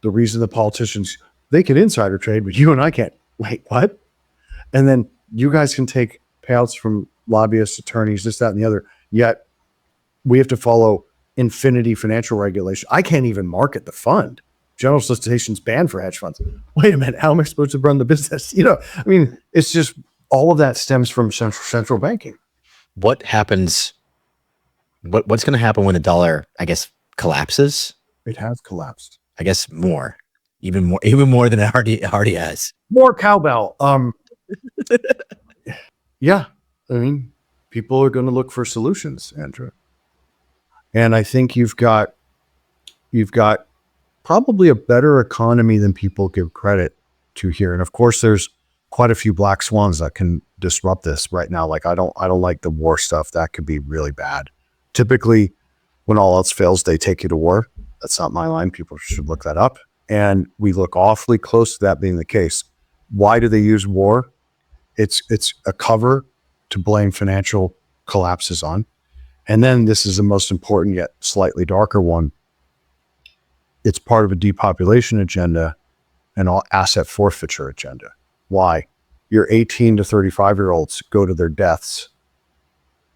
The reason the politicians, they can insider trade, but you and I can't. Wait, what? And then you guys can take payouts from lobbyists, attorneys, this, that, and the other. Yet we have to follow infinity financial regulation. I can't even market the fund. General solicitation's banned for hedge funds. Wait a minute, how am I supposed to run the business? It's just all of that stems from central banking. What happens? What's going to happen when the dollar, I guess, collapses? It has collapsed. I guess even more than it already has. More cowbell. Yeah, people are going to look for solutions, Andrew. And I think you've got probably a better economy than people give credit to here. And of course, there's quite a few black swans that can disrupt this right now. Like I don't like the war stuff. That could be really bad. Typically, when all else fails, they take you to war. That's not my line. People should look that up. And we look awfully close to that being the case. Why do they use war? It's a cover to blame financial collapses on. And then this is the most important yet slightly darker one. It's part of a depopulation agenda and all asset forfeiture agenda. Why? Your 18 to 35-year-olds go to their deaths.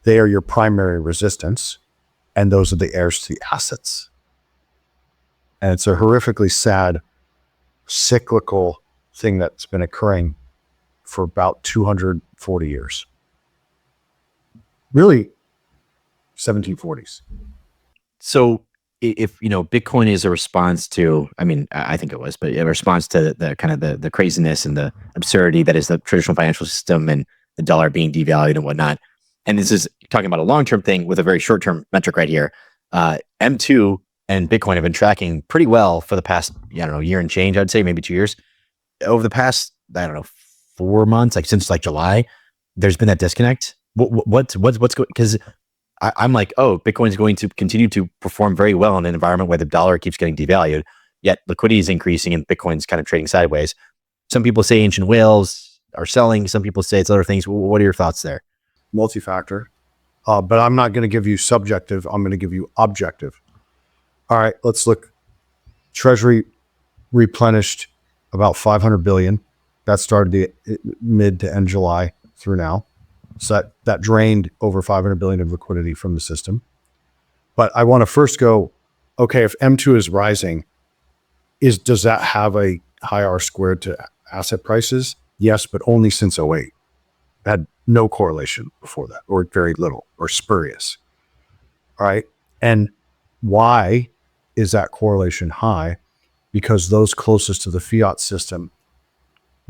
They are your primary resistance, and those are the heirs to the assets. And it's a horrifically sad, cyclical thing that's been occurring for about 240 years. Really, 1740s. So if Bitcoin is a response to, I think it was, but a response to the kind of the craziness and the absurdity that is the traditional financial system and the dollar being devalued and whatnot, and this is talking about a long-term thing with a very short-term metric right here. M2 and Bitcoin have been tracking pretty well for the past, year and change, I'd say maybe 2 years. Over the past, 4 months, like since like July, there's been that disconnect. What's going, because I'm like, oh, Bitcoin is going to continue to perform very well in an environment where the dollar keeps getting devalued, yet liquidity is increasing and Bitcoin's kind of trading sideways. Some people say ancient whales are selling. Some people say it's other things. What are your thoughts there? Multi-factor. But I'm not going to give you subjective. I'm going to give you objective. All right, let's look. Treasury replenished about 500 billion. That started the mid to end July through now. So that drained over 500 billion of liquidity from the system. But I want to first go, okay, if M2 is rising, does that have a high R squared to asset prices? Yes, but only since '08. Had no correlation before that, or very little, or spurious. All right. And why is that correlation high? Because those closest to the fiat system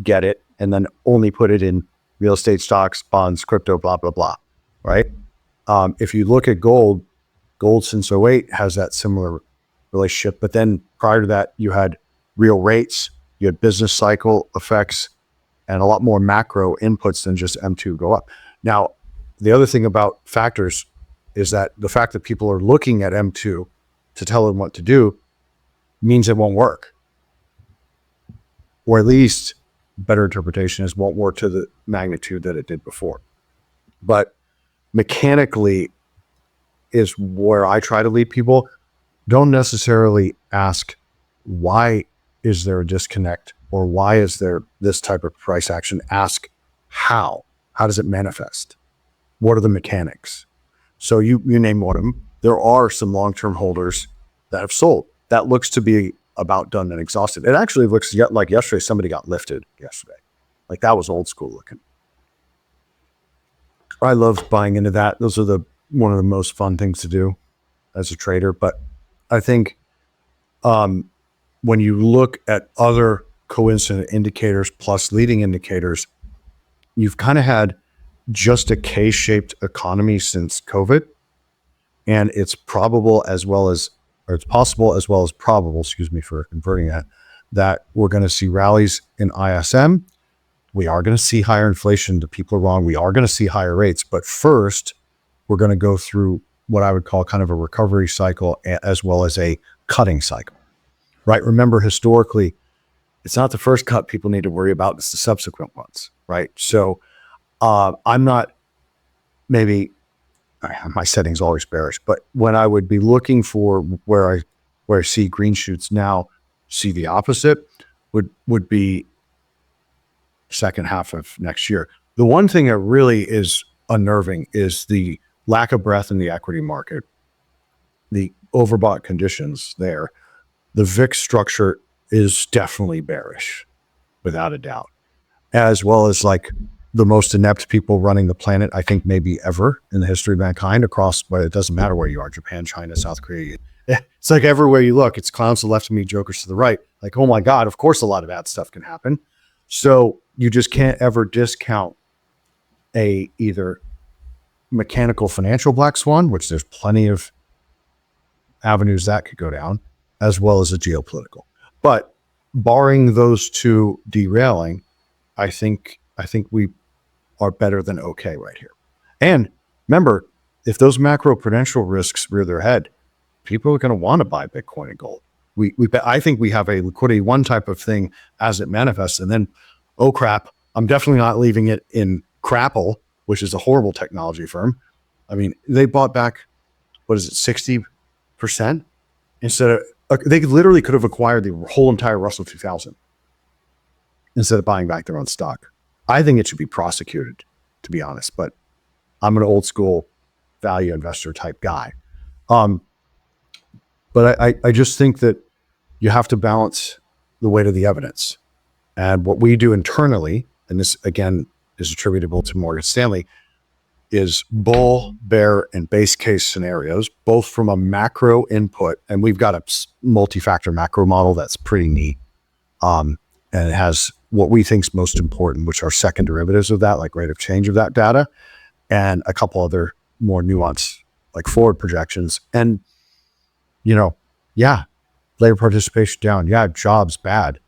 get it and then only put it in real estate, stocks, bonds, crypto, blah, blah, blah. Right. If you look at gold since '08 has that similar relationship. But then prior to that, you had real rates, you had business cycle effects, and a lot more macro inputs than just M2 go up. Now, the other thing about factors is that the fact that people are looking at M2 to tell them what to do means it won't work. Or at least better interpretation is won't work to the magnitude that it did before. But mechanically is where I try to lead people. Don't necessarily ask why is there a disconnect or why is there this type of price action? Ask how. How does it manifest? What are the mechanics? So you name one of them. There are some long-term holders that have sold. That looks to be about done and exhausted. It actually looks like yesterday somebody got lifted yesterday. Like that was old school looking. I love buying into that. Those are one of the most fun things to do as a trader. But I think when you look at other coincident indicators plus leading indicators, you've kind of had just a K-shaped economy since COVID. And it's probable as well as, or it's possible as well as probable, excuse me for converting that we're going to see rallies in ISM. We are going to see higher inflation. The people are wrong. We are going to see higher rates. But first, we're going to go through what I would call kind of a recovery cycle as well as a cutting cycle, right? Remember, historically, it's not the first cut people need to worry about. It's the subsequent ones, right? So I'm not my setting's always bearish, but when I would be looking for where I see green shoots now, see the opposite would be second half of next year. The one thing that really is unnerving is the lack of breadth in the equity market, the overbought conditions there. The VIX structure is definitely bearish, without a doubt, as well as like the most inept people running the planet, I think maybe ever in the history of mankind across, but it doesn't matter where you are, Japan, China, South Korea. It's like everywhere you look, it's clowns to the left of me, jokers to the right. Like, oh my God, of course a lot of bad stuff can happen. So you just can't ever discount a either mechanical financial black swan, which there's plenty of avenues that could go down, as well as a geopolitical. But barring those two derailing, I think we are better than okay right here. And remember, if those macro prudential risks rear their head, people are going to want to buy Bitcoin and gold. I think we have a liquidity one type of thing as it manifests, and then, oh crap, I'm definitely not leaving it in Crapple, which is a horrible technology firm. I mean, they bought back, 60% instead of, they literally could have acquired the whole entire Russell 2000 instead of buying back their own stock. I think it should be prosecuted, to be honest, but I'm an old school value investor type guy. But I just think that you have to balance the weight of the evidence. And what we do internally, and this again is attributable to Morgan Stanley, is bull, bear, and base case scenarios, both from a macro input. And we've got a multi-factor macro model that's pretty neat. And it has what we think is most important, which are second derivatives of that, like rate of change of that data. and a couple other more nuanced like forward projections. And, you know, yeah, labor participation down. Yeah, jobs bad.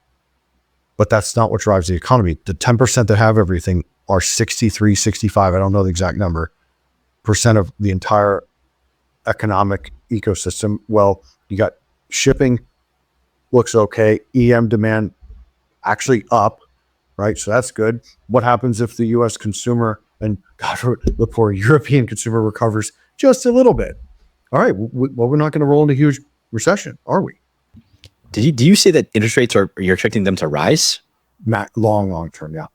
But that's not what drives the economy. The 10% that have everything are 63, 65, I don't know the exact number, percent of the entire economic ecosystem. Well, you got shipping looks okay. EM demand actually up, right? So that's good. What happens if the US consumer and God, the poor European consumer recovers just a little bit? All right, well, we're not going to roll into a huge recession, are we? Do you say that interest rates you're expecting them to rise? Long term, yeah.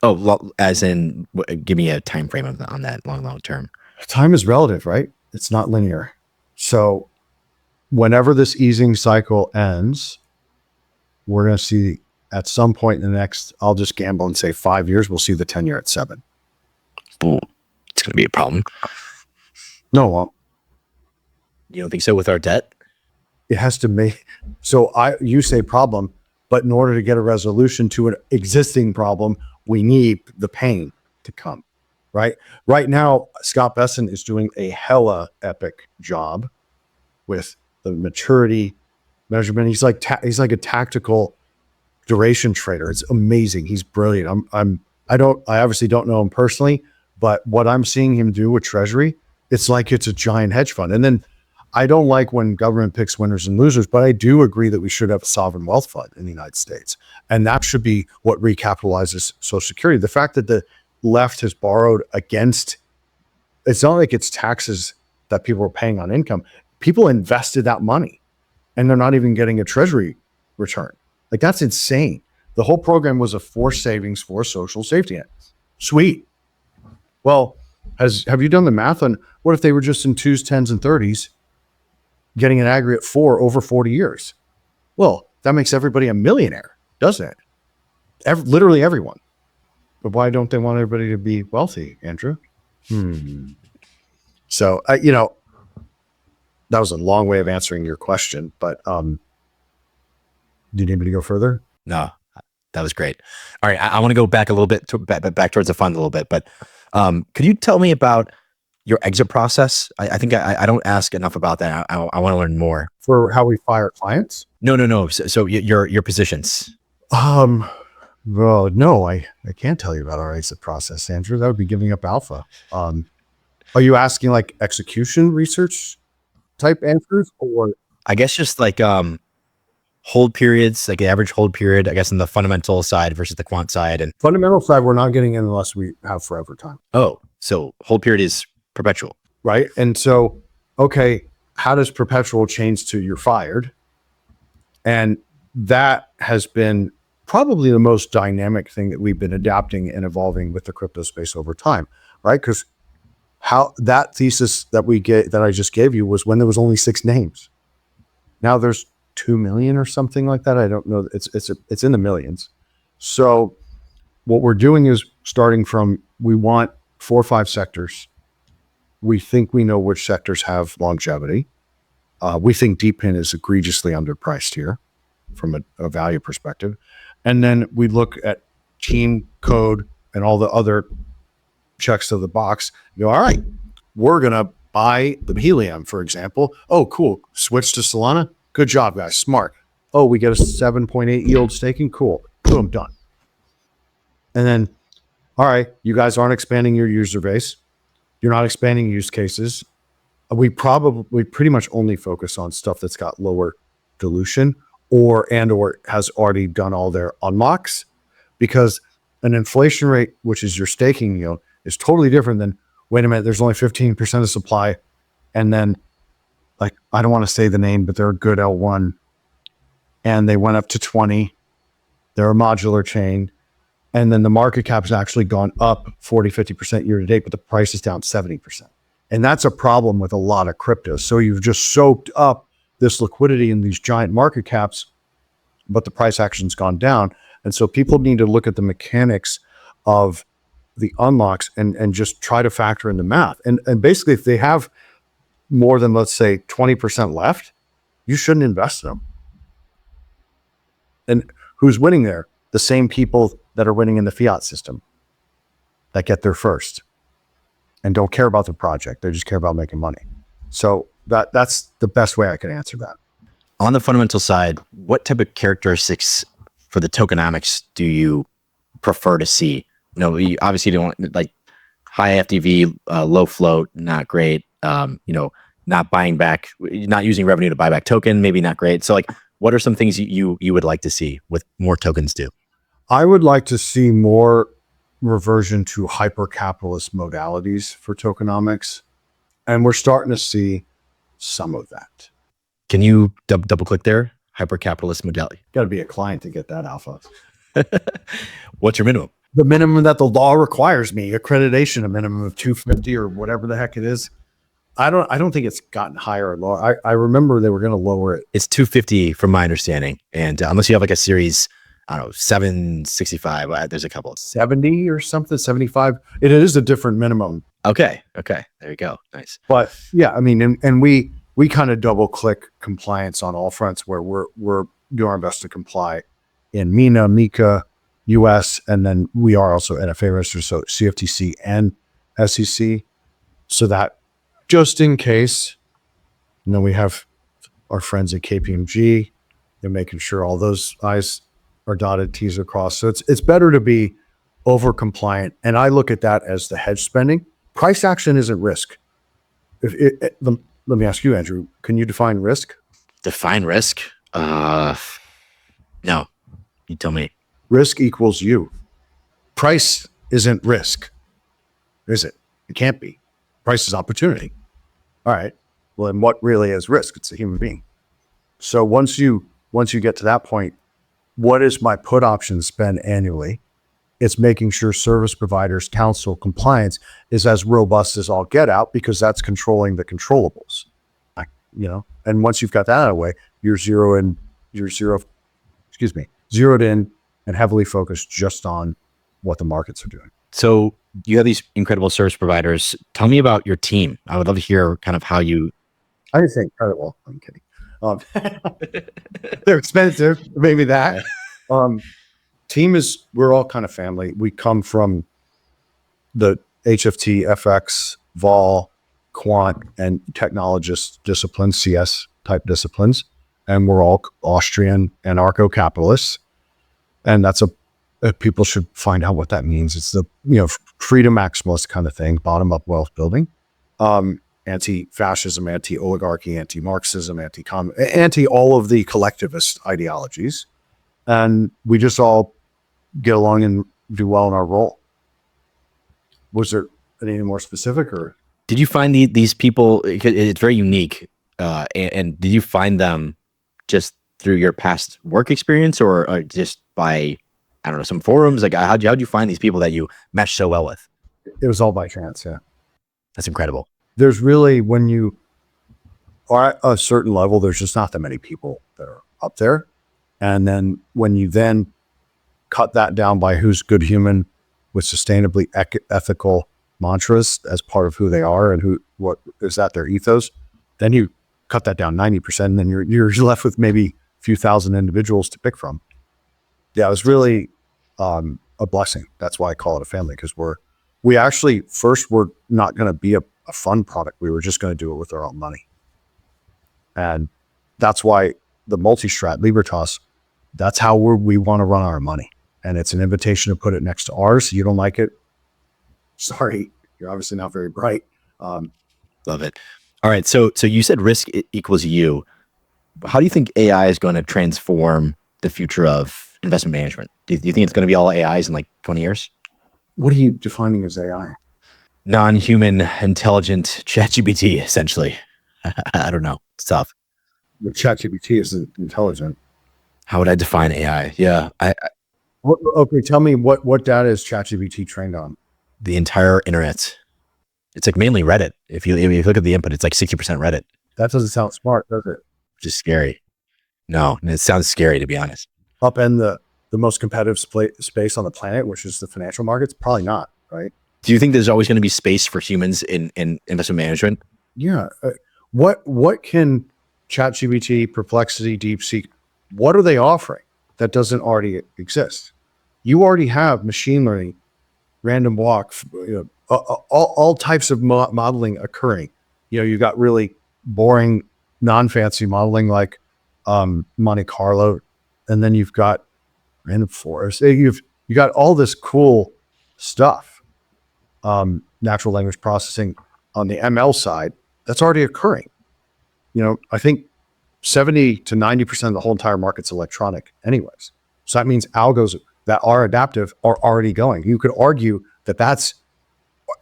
Oh, as in, give me a time frame on that long term. Time is relative, right? It's not linear. So whenever this easing cycle ends, we're going to see at some point in the next, I'll just gamble and say 5 years, we'll see the 10-year at 7. Ooh, it's going to be a problem. No, well, You don't think so with our debt? it has to make, so you say problem, but in order to get a resolution to an existing problem, we need the pain to come, right? Right now, Scott Besson is doing a hella epic job with the maturity measurement. He's like a tactical duration trader. It's amazing. He's brilliant. I obviously don't know him personally, but what I'm seeing him do with Treasury, it's like it's a giant hedge fund. And then I don't like when government picks winners and losers, but I do agree that we should have a sovereign wealth fund in the United States. And that should be what recapitalizes Social Security. The fact that the left has borrowed against, it's not like it's taxes that people are paying on income. People invested that money and they're not even getting a Treasury return. Like, that's insane. The whole program was a forced savings for social safety net. Sweet. Well, have you done the math on what if they were just in 2s, 10s, and 30s, getting an aggregate 4 over 40 years? Well, that makes everybody a millionaire, doesn't it? Literally everyone. But why don't they want everybody to be wealthy, Andrew? So, that was a long way of answering your question, but do you need me to go further? No, that was great. All right, I want to go back a little bit back towards the fund a little bit, but could you tell me about your exit process? I think I don't ask enough about that. I want to learn more. For how we fire clients? No. So your positions. Well, no, I can't tell you about our exit process, Andrew. That would be giving up alpha. Are you asking like execution research type answers, or I guess just like hold periods, like the average hold period, I guess, in the fundamental side versus the quant side? And fundamental side, we're not getting in unless we have forever time. Oh, so hold period is perpetual, right? And so, okay, how does perpetual change to you're fired? And that has been probably the most dynamic thing that we've been adapting and evolving with the crypto space over time, right? Because how that thesis that I just gave you was when there was only 6 names. Now there's 2 million or something like that. I don't know. It's in the millions. So what we're doing is starting from, we want 4 or 5 sectors. We think we know which sectors have longevity. We think DeepIn is egregiously underpriced here from a value perspective. And then we look at team code and all the other checks to the box. You go, all right, we're going to buy the Helium, for example. Oh, cool. Switch to Solana. Good job, guys. Smart. Oh, we get a 7.8 yield staking. Cool. Boom, done. And then, all right, you guys aren't expanding your user base. You're not expanding use cases. We pretty much only focus on stuff that's got lower dilution or has already done all their unlocks, because an inflation rate, which is your staking yield, is totally different than, wait a minute, there's only 15% of supply. And then, like, I don't want to say the name, but they're a good L1 and they went up to 20. They're a modular chain. And then the market cap has actually gone up 40, 50% year to date, but the price is down 70%. And that's a problem with a lot of crypto. So you've just soaked up this liquidity in these giant market caps, but the price action's gone down. And so people need to look at the mechanics of the unlocks and just try to factor in the math. And basically, if they have more than, let's say, 20% left, you shouldn't invest in them. And who's winning there? The same people that are winning in the fiat system that get there first. and don't care about the project. They just care about making money. So that's the best way I can answer that. On the fundamental side, what type of characteristics for the tokenomics do you prefer to see? You obviously don't like high FTV, low float, not great. Not buying back, not using revenue to buy back token, maybe not great. So like, what are some things you would like to see with more tokens do? I would like to see more reversion to hyper-capitalist modalities for tokenomics. And we're starting to see some of that. Can you double click there? Hyper-capitalist modality. Got to be a client to get that alpha. What's your minimum? The minimum that the law requires me, accreditation, a minimum of 250 or whatever the heck it is. I don't think it's gotten higher or lower. I remember they were going to lower it. It's 250 from my understanding. And unless you have like a series, I don't know, 765, there's a couple. 70 or something, 75. It is a different minimum. Okay. There you go. Nice. But yeah, I mean, and we kind of double click compliance on all fronts where we're doing our best to comply in MENA, MiCA, US, and then we are also NFA registered, so CFTC and SEC. So that just in case, we have our friends at KPMG, they're making sure all those I's are dotted, T's are crossed. So it's better to be over compliant. And I look at that as the hedge spending. Price action isn't risk. Let me ask you, Andrew, can you define risk? Define risk? No, you tell me. Risk equals you. Price isn't risk, is it? It can't be. Price is opportunity. All right. Well, then what really is risk? It's a human being. So once you get to that point, what is my put option spend annually? It's making sure service providers, counsel, compliance is as robust as all get out, because that's controlling the controllables. And once you've got that out of the way, you're zeroed in and heavily focused just on what the markets are doing. So you have these incredible service providers. Tell me about your team. I would love to hear kind of how you. I didn't say incredible. I'm kidding. They're expensive. Maybe that. Team we're all kind of family. We come from the HFT, FX, vol, quant, and technologist disciplines, CS type disciplines. And we're all Austrian anarcho-capitalists. And that's people should find out what that means. It's the, freedom maximalist kind of thing, bottom up wealth building, anti-fascism, anti-oligarchy, anti-Marxism, anti all of the collectivist ideologies. And we just all get along and do well in our role. Was there anything more specific, or? Did you find these people, it's very unique. And did you find them just through your past work experience or just by, I don't know, some forums? Like how'd you find these people that you mesh so well with? It was all by chance. Yeah. That's incredible. There's really, when you are at a certain level, there's just not that many people that are up there. And then when you then cut that down by who's good human with sustainably ethical mantras as part of who they are and what is that their ethos, then you cut that down 90%, and then you're left with maybe a few thousand individuals to pick from. Yeah, it was really a blessing. That's why I call it a family, because we actually first were not going to be a fun product. We were just going to do it with our own money. And that's why the multi-strat Libertas, that's how we want to run our money. And it's an invitation to put it next to ours. You don't like it? Sorry, you're obviously not very bright. Love it. All right. So you said risk equals you. How do you think AI is going to transform the future of investment management? Do you think it's going to be all AIs in like 20 years? What are you defining as AI? Non-human intelligent ChatGPT, essentially. I don't know. It's tough. The ChatGPT isn't intelligent. How would I define AI? Yeah. Okay, tell me what data is ChatGPT trained on? The entire internet. It's like mainly Reddit. If you look at the input, it's like 60% Reddit. That doesn't sound smart, does it? Which is scary. No, it sounds scary, to be honest. Upend the most competitive space on the planet, which is the financial markets? Probably not, right? Do you think there's always going to be space for humans in investment management? Yeah. What can ChatGPT, Perplexity, DeepSeek, what are they offering that doesn't already exist? You already have machine learning random walk, all types of modeling occurring. You've got really boring, non-fancy modeling like Monte Carlo, and then you've got random forest. You got all this cool stuff, natural language processing on the ML side that's already occurring. I think 70 to 90% of the whole entire market's electronic anyways. So that means algos that are adaptive are already going. You could argue that that's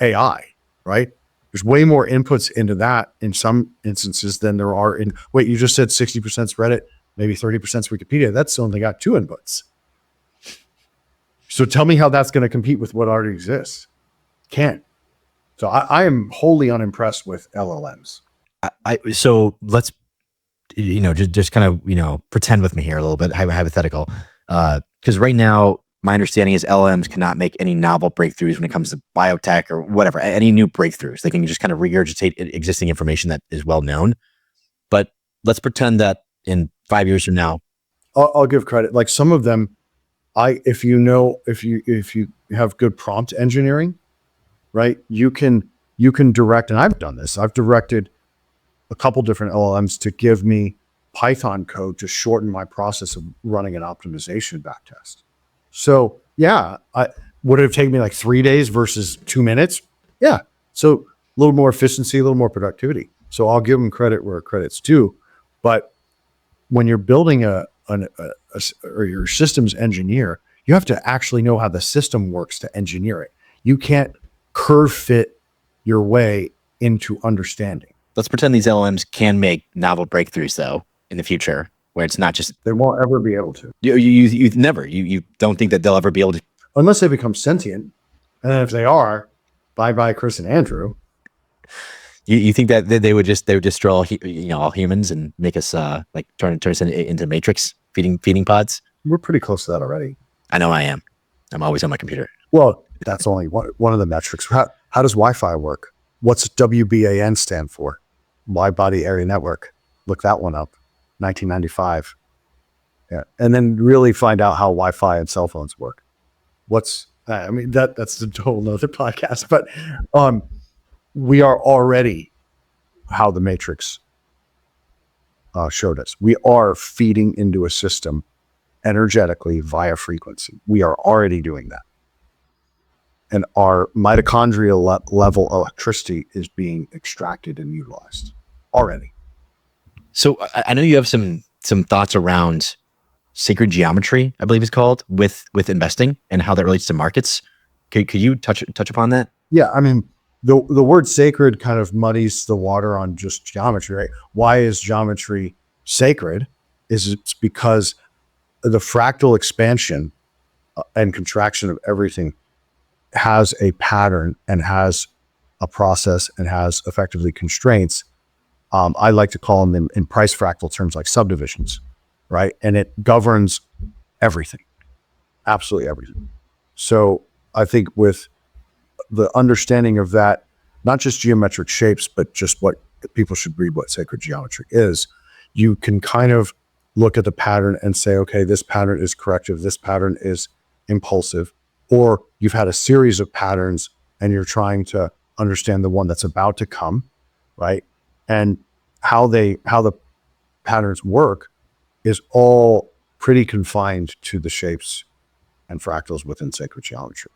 AI, right? There's way more inputs into that in some instances than there are in, wait, you just said 60% is Reddit, maybe 30% is Wikipedia. That's only got 2 inputs. So tell me how that's going to compete with what already exists. Can't. So I am wholly unimpressed with LLMs. So let's, just kind of, pretend with me here a little bit, hypothetical. Because right now, my understanding is LLMs cannot make any novel breakthroughs when it comes to biotech or whatever, any new breakthroughs. They can just kind of regurgitate existing information that is well known. But let's pretend that in 5 years from now, I'll give credit. Like some of them, if you have good prompt engineering, right? You can direct, and I've done this. I've directed a couple different LLMs to give me Python code to shorten my process of running an optimization backtest. So yeah, would it have taken me like 3 days versus 2 minutes? Yeah. So a little more efficiency, a little more productivity. So I'll give them credit where credit's due. But when you're building or you're a systems engineer, you have to actually know how the system works to engineer it. You can't curve fit your way into understanding. Let's pretend these LLMs can make novel breakthroughs though in the future, where it's not just, They won't ever be able to, you never, you don't think that they'll ever be able to. unless they become sentient. And then if they are, bye Chris and Andrew. You think that they would destroy all humans and make us turn us into Matrix feeding pods? We're pretty close to that already. I know I am. I'm always on my computer. Well, that's only one of the metrics. How does Wi-Fi work? What's WBAN stand for? Wide Body Area Network. Look that one up. 1995. Yeah, and then really find out how Wi-Fi and cell phones work. That's a whole nother podcast. But we are already how the Matrix showed us. We are feeding into a system energetically via frequency. We are already doing that. And our mitochondrial level electricity is being extracted and utilized already. So I know you have some thoughts around sacred geometry, I believe it's called, with investing and how that relates to markets. Could you touch upon that? Yeah, I mean, the word sacred kind of muddies the water on just geometry, right? Why is geometry sacred? It's because the fractal expansion and contraction of everything has a pattern and has a process and has effectively constraints. I like to call them in price fractal terms like subdivisions, right? And it governs everything, absolutely everything. So I think with the understanding of that, not just geometric shapes, but just what people should read what sacred geometry is, you can kind of look at the pattern and say, okay, this pattern is corrective, this pattern is impulsive, or you've had a series of patterns and you're trying to understand the one that's about to come, right? And how the patterns work is all pretty confined to the shapes and fractals within sacred geometry.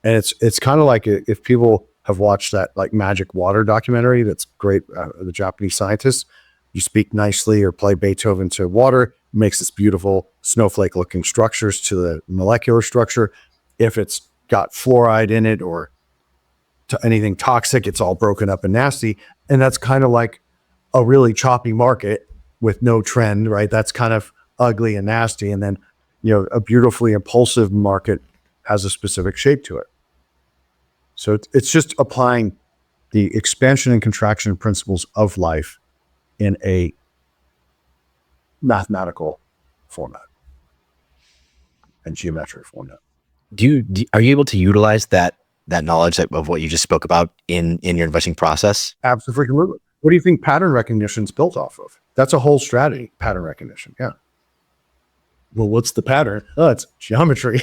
And it's kind of like, if people have watched that like Magic Water documentary, that's great, the Japanese scientists, you speak nicely or play Beethoven to water, it makes this beautiful snowflake looking structures to the molecular structure. If it's got fluoride in it or anything toxic, it's all broken up and nasty. And that's kind of like a really choppy market with no trend, right? That's kind of ugly and nasty. And then, a beautifully impulsive market has a specific shape to it. So it's just applying the expansion and contraction principles of life in a mathematical format and geometric format. Are you able to utilize that knowledge of what you just spoke about in your investing process? Absolutely. What do you think pattern recognition is built off of? That's a whole strategy, pattern recognition. Yeah. Well, what's the pattern? Oh, it's geometry.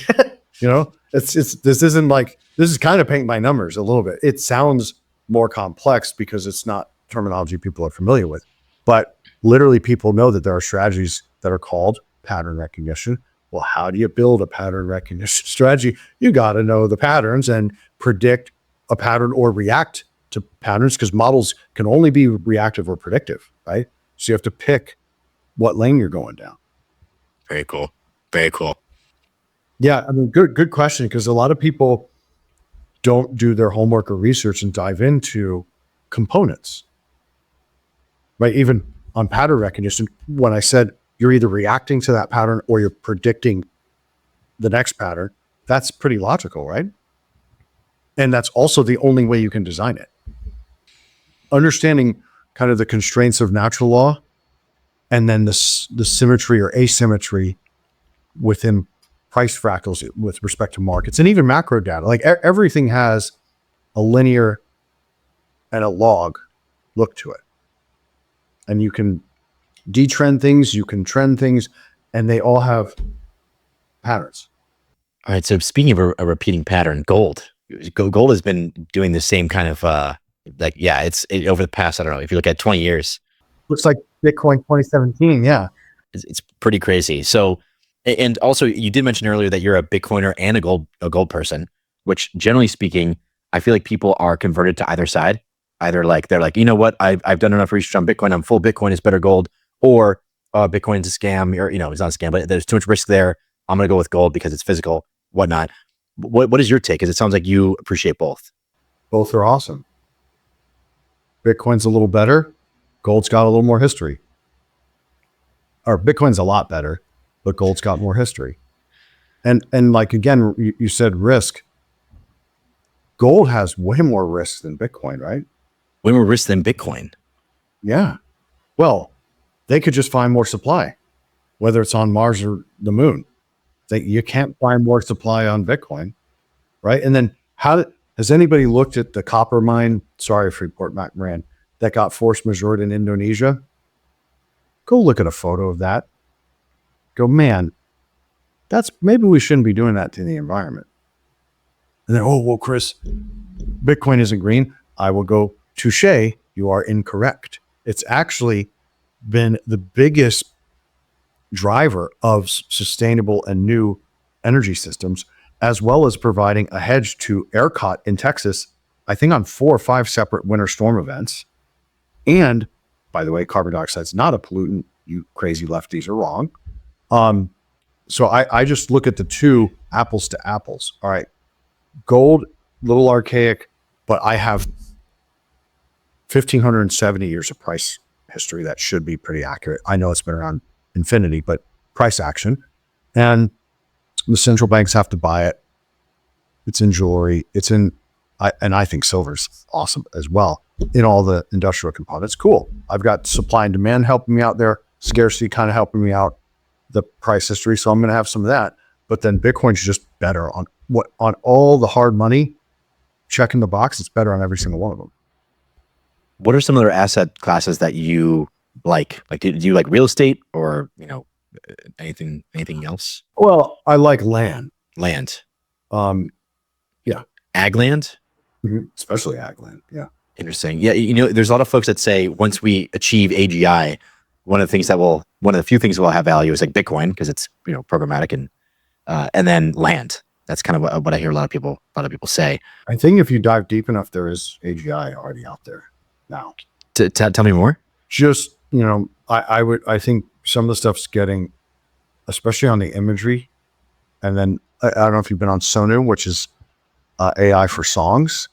This isn't like, this is kind of painting by numbers a little bit. It sounds more complex because it's not terminology people are familiar with, but literally people know that there are strategies that are called pattern recognition. Well, how do you build a pattern recognition strategy? You got to know the patterns and predict a pattern or react to patterns, because models can only be reactive or predictive, right? So you have to pick what lane you're going down. Very cool. Very cool. Yeah, I mean, good question, because a lot of people don't do their homework or research and dive into components, right? Even on pattern recognition, when I said you're either reacting to that pattern or you're predicting the next pattern, that's pretty logical, right? And that's also the only way you can design it. Understanding kind of the constraints of natural law, and then the symmetry or asymmetry within price fractals with respect to markets, and even macro data. Like everything has a linear and a log look to it. And you can detrend things, you can trend things, and they all have patterns. All right. So speaking of a repeating pattern, gold. Gold has been doing the same kind of over the past, I don't know, if you look at 20 years, Looks like Bitcoin 2017. Yeah. it's pretty crazy. So, and also you did mention earlier that you're a Bitcoiner and a gold person, which generally speaking, I feel like people are converted to either side. Either like they're like, you know what, I've done enough research on Bitcoin, I'm full Bitcoin is better gold, or Bitcoin's a scam, or it's not a scam, but there's too much risk there. I'm gonna go with gold because it's physical, whatnot. What is your take? Because it sounds like you appreciate both. Both are awesome. Bitcoin's a little better. Gold's got a little more history. Or Bitcoin's a lot better, but gold's got more history. And like, again, you said risk. Gold has way more risk than Bitcoin, right? Way more risk than Bitcoin. Yeah. Well, they could just find more supply, whether it's on Mars or the moon. You can't find more supply on Bitcoin, right? And then has anybody looked at the copper mine? Sorry, Freeport McMoran, that got force majeured in Indonesia. Go look at a photo of that. Go, man, maybe we shouldn't be doing that to the environment. And then, oh, well, Chris, Bitcoin isn't green. I will go, touche, you are incorrect. It's actually been the biggest driver of sustainable and new energy systems, as well as providing a hedge to ERCOT in Texas, I think on 4 or 5 separate winter storm events. And by the way, carbon dioxide is not a pollutant. You crazy lefties are wrong. So I just look at the two apples to apples. All right, gold, little archaic, but I have 1,570 years of price history that should be pretty accurate. I know it's been around infinity, but price action. And the central banks have to buy it. It's in jewelry. And I think silver's awesome as well in all the industrial components. Cool. I've got supply and demand helping me out there. Scarcity kind of helping me out. The price history. So I'm going to have some of that. But then Bitcoin's just better on all the hard money. Checking the box, it's better on every single one of them. What are some other asset classes that you like? Like, do you like real estate or anything else? Well, I like land. Land. Yeah. Ag land? Mm-hmm. Especially ag land. Yeah. Interesting. Yeah. There's a lot of folks that say once we achieve AGI, one of the few things that will have value is like Bitcoin, because it's, programmatic, and then land. That's kind of what I hear a lot of people say. I think if you dive deep enough, there is AGI already out there now. Tell me more. Just, I think some of the stuff's getting, especially on the imagery. And then I don't know if you've been on Sonu, which is AI for songs.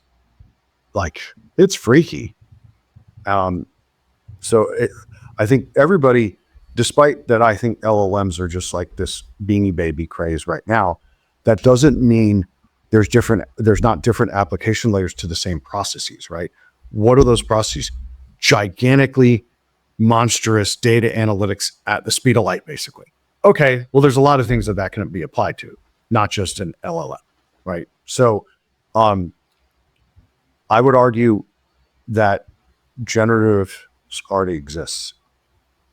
Like, it's freaky. I think everybody, despite that, I think LLMs are just like this Beanie Baby craze right now. That doesn't mean there's not different application layers to the same processes, right? What are those processes? Gigantically monstrous data analytics at the speed of light, basically. Okay, well, there's a lot of things that can be applied to, not just an LLM, right? So I would argue that generative already exists.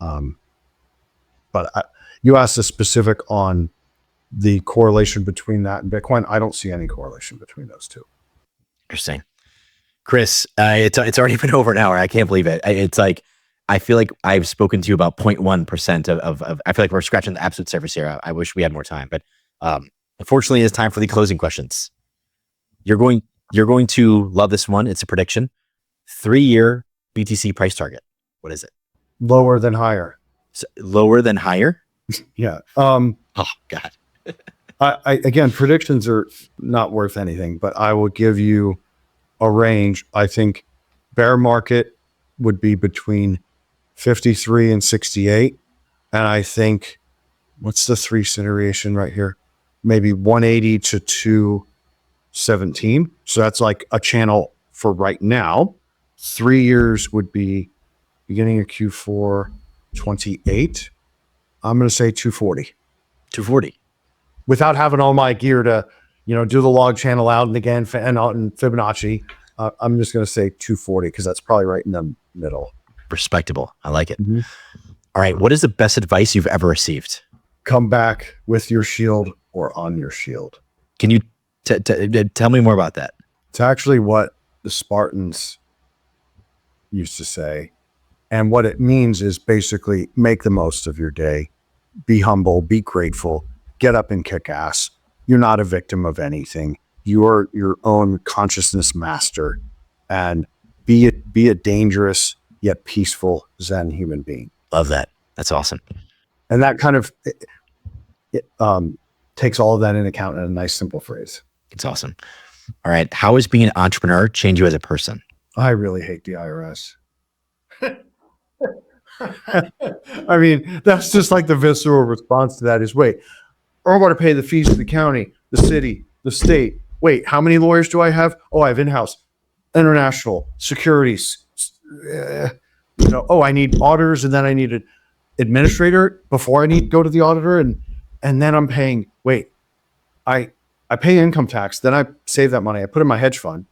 But you asked a specific on the correlation between that and Bitcoin, I don't see any correlation between those two. Interesting. Chris, it's already been over an hour. I can't believe it. It's like, I feel like I've spoken to you about 0.1% of I feel like we're scratching the absolute surface here. I wish we had more time, but unfortunately it's time for the closing questions. You're going to love this one. It's a prediction. 3-year BTC price target. What is it? Lower than higher. So, lower than higher? Yeah. Oh God. I again, predictions are not worth anything, but I will give you a range. I think bear market would be between 53 and 68. And I think, what's the 3 scenario right here? Maybe 180 to 217. So that's like a channel for right now. 3 years would be beginning of Q4 28. I'm going to say 240. 240. Without having all my gear to, do the log channel out and again and out in Fibonacci. I'm just going to say 240 because that's probably right in the middle. Respectable. I like it. Mm-hmm. All right. What is the best advice you've ever received? Come back with your shield or on your shield. Can you tell me more about that? It's actually what the Spartans used to say. And what it means is basically make the most of your day. Be humble, be grateful, get up and kick ass. You're not a victim of anything. You're your own consciousness master, and be a dangerous yet peaceful Zen human being. Love that. That's awesome. And that kind of takes all of that into account in a nice, simple phrase. It's awesome. All right. How has being an entrepreneur changed you as a person? I really hate the IRS. I mean, that's just like the visceral response to that is, wait, I want to pay the fees to the county, the city, the state. Wait, how many lawyers do I have? Oh, I have in-house, international, securities. I need auditors, and then I need an administrator before I need to go to the auditor, and then I'm paying. Wait, I pay income tax, then I save that money, I put it in my hedge fund,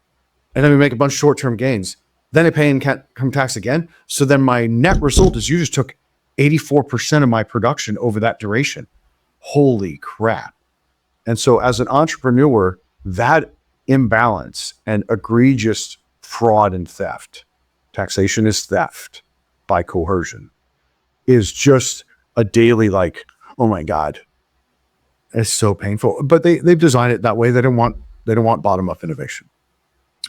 and then we make a bunch of short-term gains. Then I pay income tax again. So then my net result is you just took 84% of my production over that duration. Holy crap. And so as an entrepreneur, that imbalance and egregious fraud and theft, taxation is theft by coercion, is just a daily like, oh my God, it's so painful. But they've designed it that way. They don't want bottom-up innovation.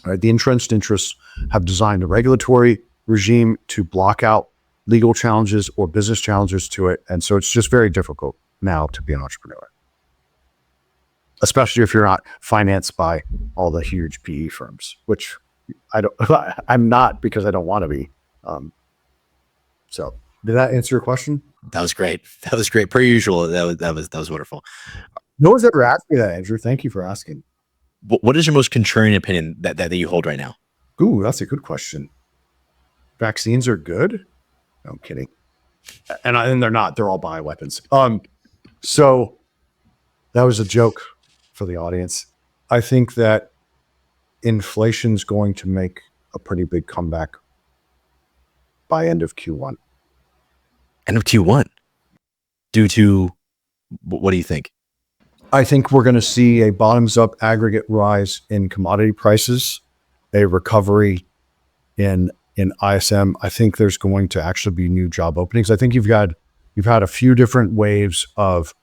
Right? The entrenched interests have designed a regulatory regime to block out legal challenges or business challenges to it. And so it's just very difficult now to be an entrepreneur, especially if you're not financed by all the huge PE firms, which I'm not because I don't want to be. So did that answer your question? That was great. That was great. Per usual. That was wonderful. No one's ever asked me that, Andrew. Thank you for asking. What is your most contrarian opinion that you hold right now? Ooh, that's a good question. Vaccines are good? No, I'm kidding. And they're not. They're all bioweapons. So that was a joke for the audience. I think that inflation's going to make a pretty big comeback by end of Q1. End of Q1? Due to, what do you think? I think we're going to see a bottoms-up aggregate rise in commodity prices, a recovery in ISM. I think there's going to actually be new job openings. I think you've had a few different waves of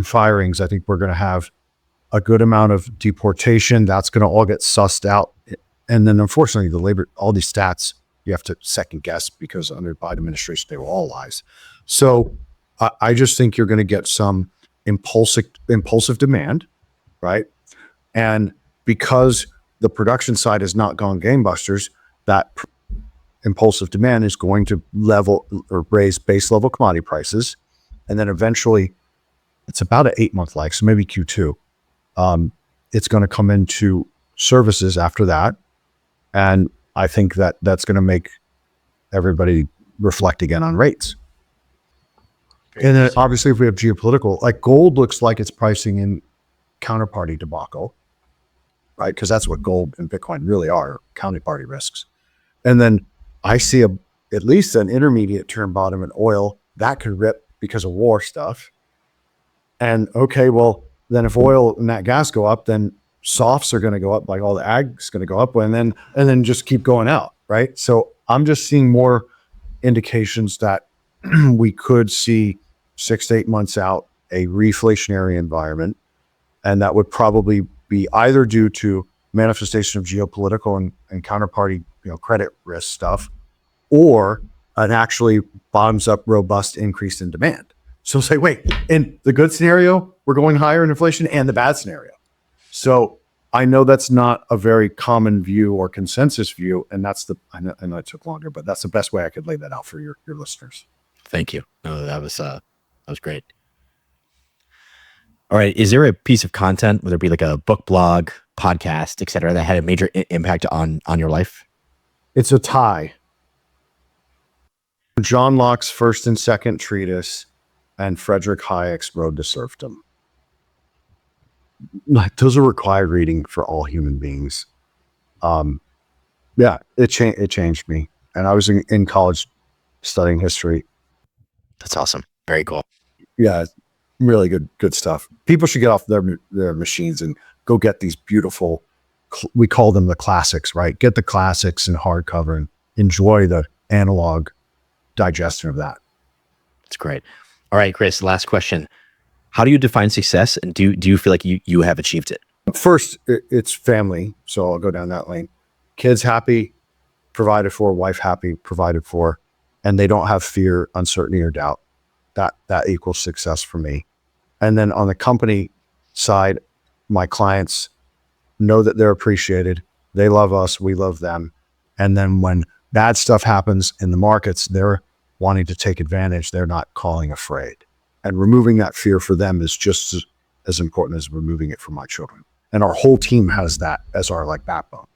firings. I think we're going to have a good amount of deportation. That's going to all get sussed out. And then unfortunately, the labor, all these stats, you have to second guess because under Biden administration, they were all lies. So I just think you're going to get some impulsive demand, right? And because the production side has not gone gangbusters, that impulsive demand is going to level or raise base level commodity prices. And then eventually it's about an 8-month lag. So maybe Q2, it's going to come into services after that. And I think that that's going to make everybody reflect again on rates. And then obviously if we have geopolitical, like gold looks like it's pricing in counterparty debacle, right? Because that's what gold and Bitcoin really are, counterparty risks. And then I see at least an intermediate term bottom in oil that could rip because of war stuff. And okay, well, then if oil and that gas go up, then softs are going to go up, like all the ag's going to go up, and then just keep going out, right? So I'm just seeing more indications that we could see 6 to 8 months out a reflationary environment, and that would probably be either due to manifestation of geopolitical and counterparty, credit risk stuff, or an actually bottoms up robust increase in demand. So say, wait, in the good scenario, we're going higher in inflation, and the bad scenario. So I know that's not a very common view or consensus view. And I know it took longer, but that's the best way I could lay that out for your listeners. Thank you. No, that was great. All right. Is there a piece of content, whether it be like a book, blog, podcast, et cetera, that had a major impact on your life? It's a tie. John Locke's first and second treatise and Friedrich Hayek's Road to Serfdom. Those are required reading for all human beings. It changed me. And I was in college studying history. That's awesome. Very cool. Yeah, really good stuff. People should get off their machines and go get these beautiful, we call them the classics, right? Get the classics in hardcover and enjoy the analog digestion of that. That's great. All right, Chris, last question. How do you define success, and do you feel like you have achieved it? First, it's family. So I'll go down that lane. Kids happy, provided for, wife happy, provided for, and they don't have fear, uncertainty, or doubt. That equals success for me. And then on the company side, my clients know that they're appreciated. They love us, we love them. And then when bad stuff happens in the markets, they're wanting to take advantage. They're not calling afraid. And removing that fear for them is just as important as removing it for my children. And our whole team has that as our backbone.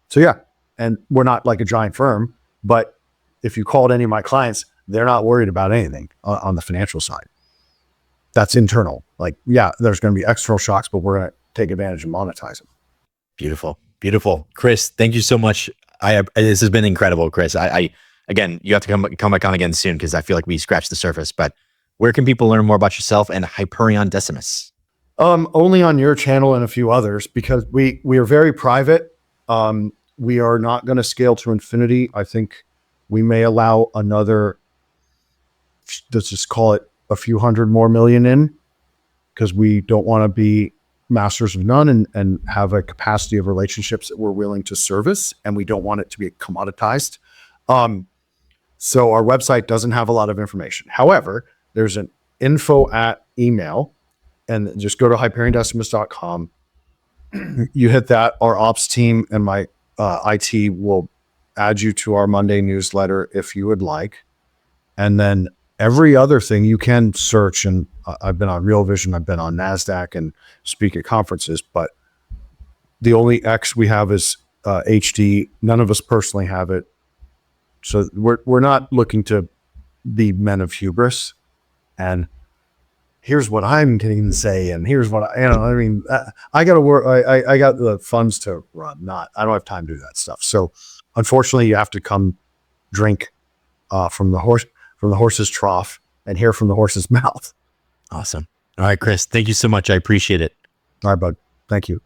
So yeah, and we're not like a giant firm, but if you called any of my clients, they're not worried about anything on the financial side. That's internal. There's going to be external shocks, but we're going to take advantage and monetize them. Beautiful. Beautiful. Chris, thank you so much. This has been incredible, Chris. Again, you have to come back on again soon, because I feel like we scratched the surface, but where can people learn more about yourself and Hyperion Decimus? Only on your channel and a few others, because we are very private. We are not going to scale to infinity. I think we may allow another, let's just call it a few hundred more million in, because we don't want to be masters of none and have a capacity of relationships that we're willing to service, and we don't want it to be commoditized. So our website doesn't have a lot of information. However, there's an info at email, and just go to HyperionDecimus.com. You hit that. Our ops team and my IT will add you to our Monday newsletter if you would like. And then every other thing you can search. And I've been on Real Vision, I've been on NASDAQ and speak at conferences, but the only X we have is HD. None of us personally have it. So we're not looking to be men of hubris. And here's what I'm going to say, and here's what I got to work. I got the funds to run. I don't have time to do that stuff. So unfortunately, you have to come drink from the horse's trough and hear from the horse's mouth. Awesome. All right, Chris, thank you so much. I appreciate it. All right, bud. Thank you.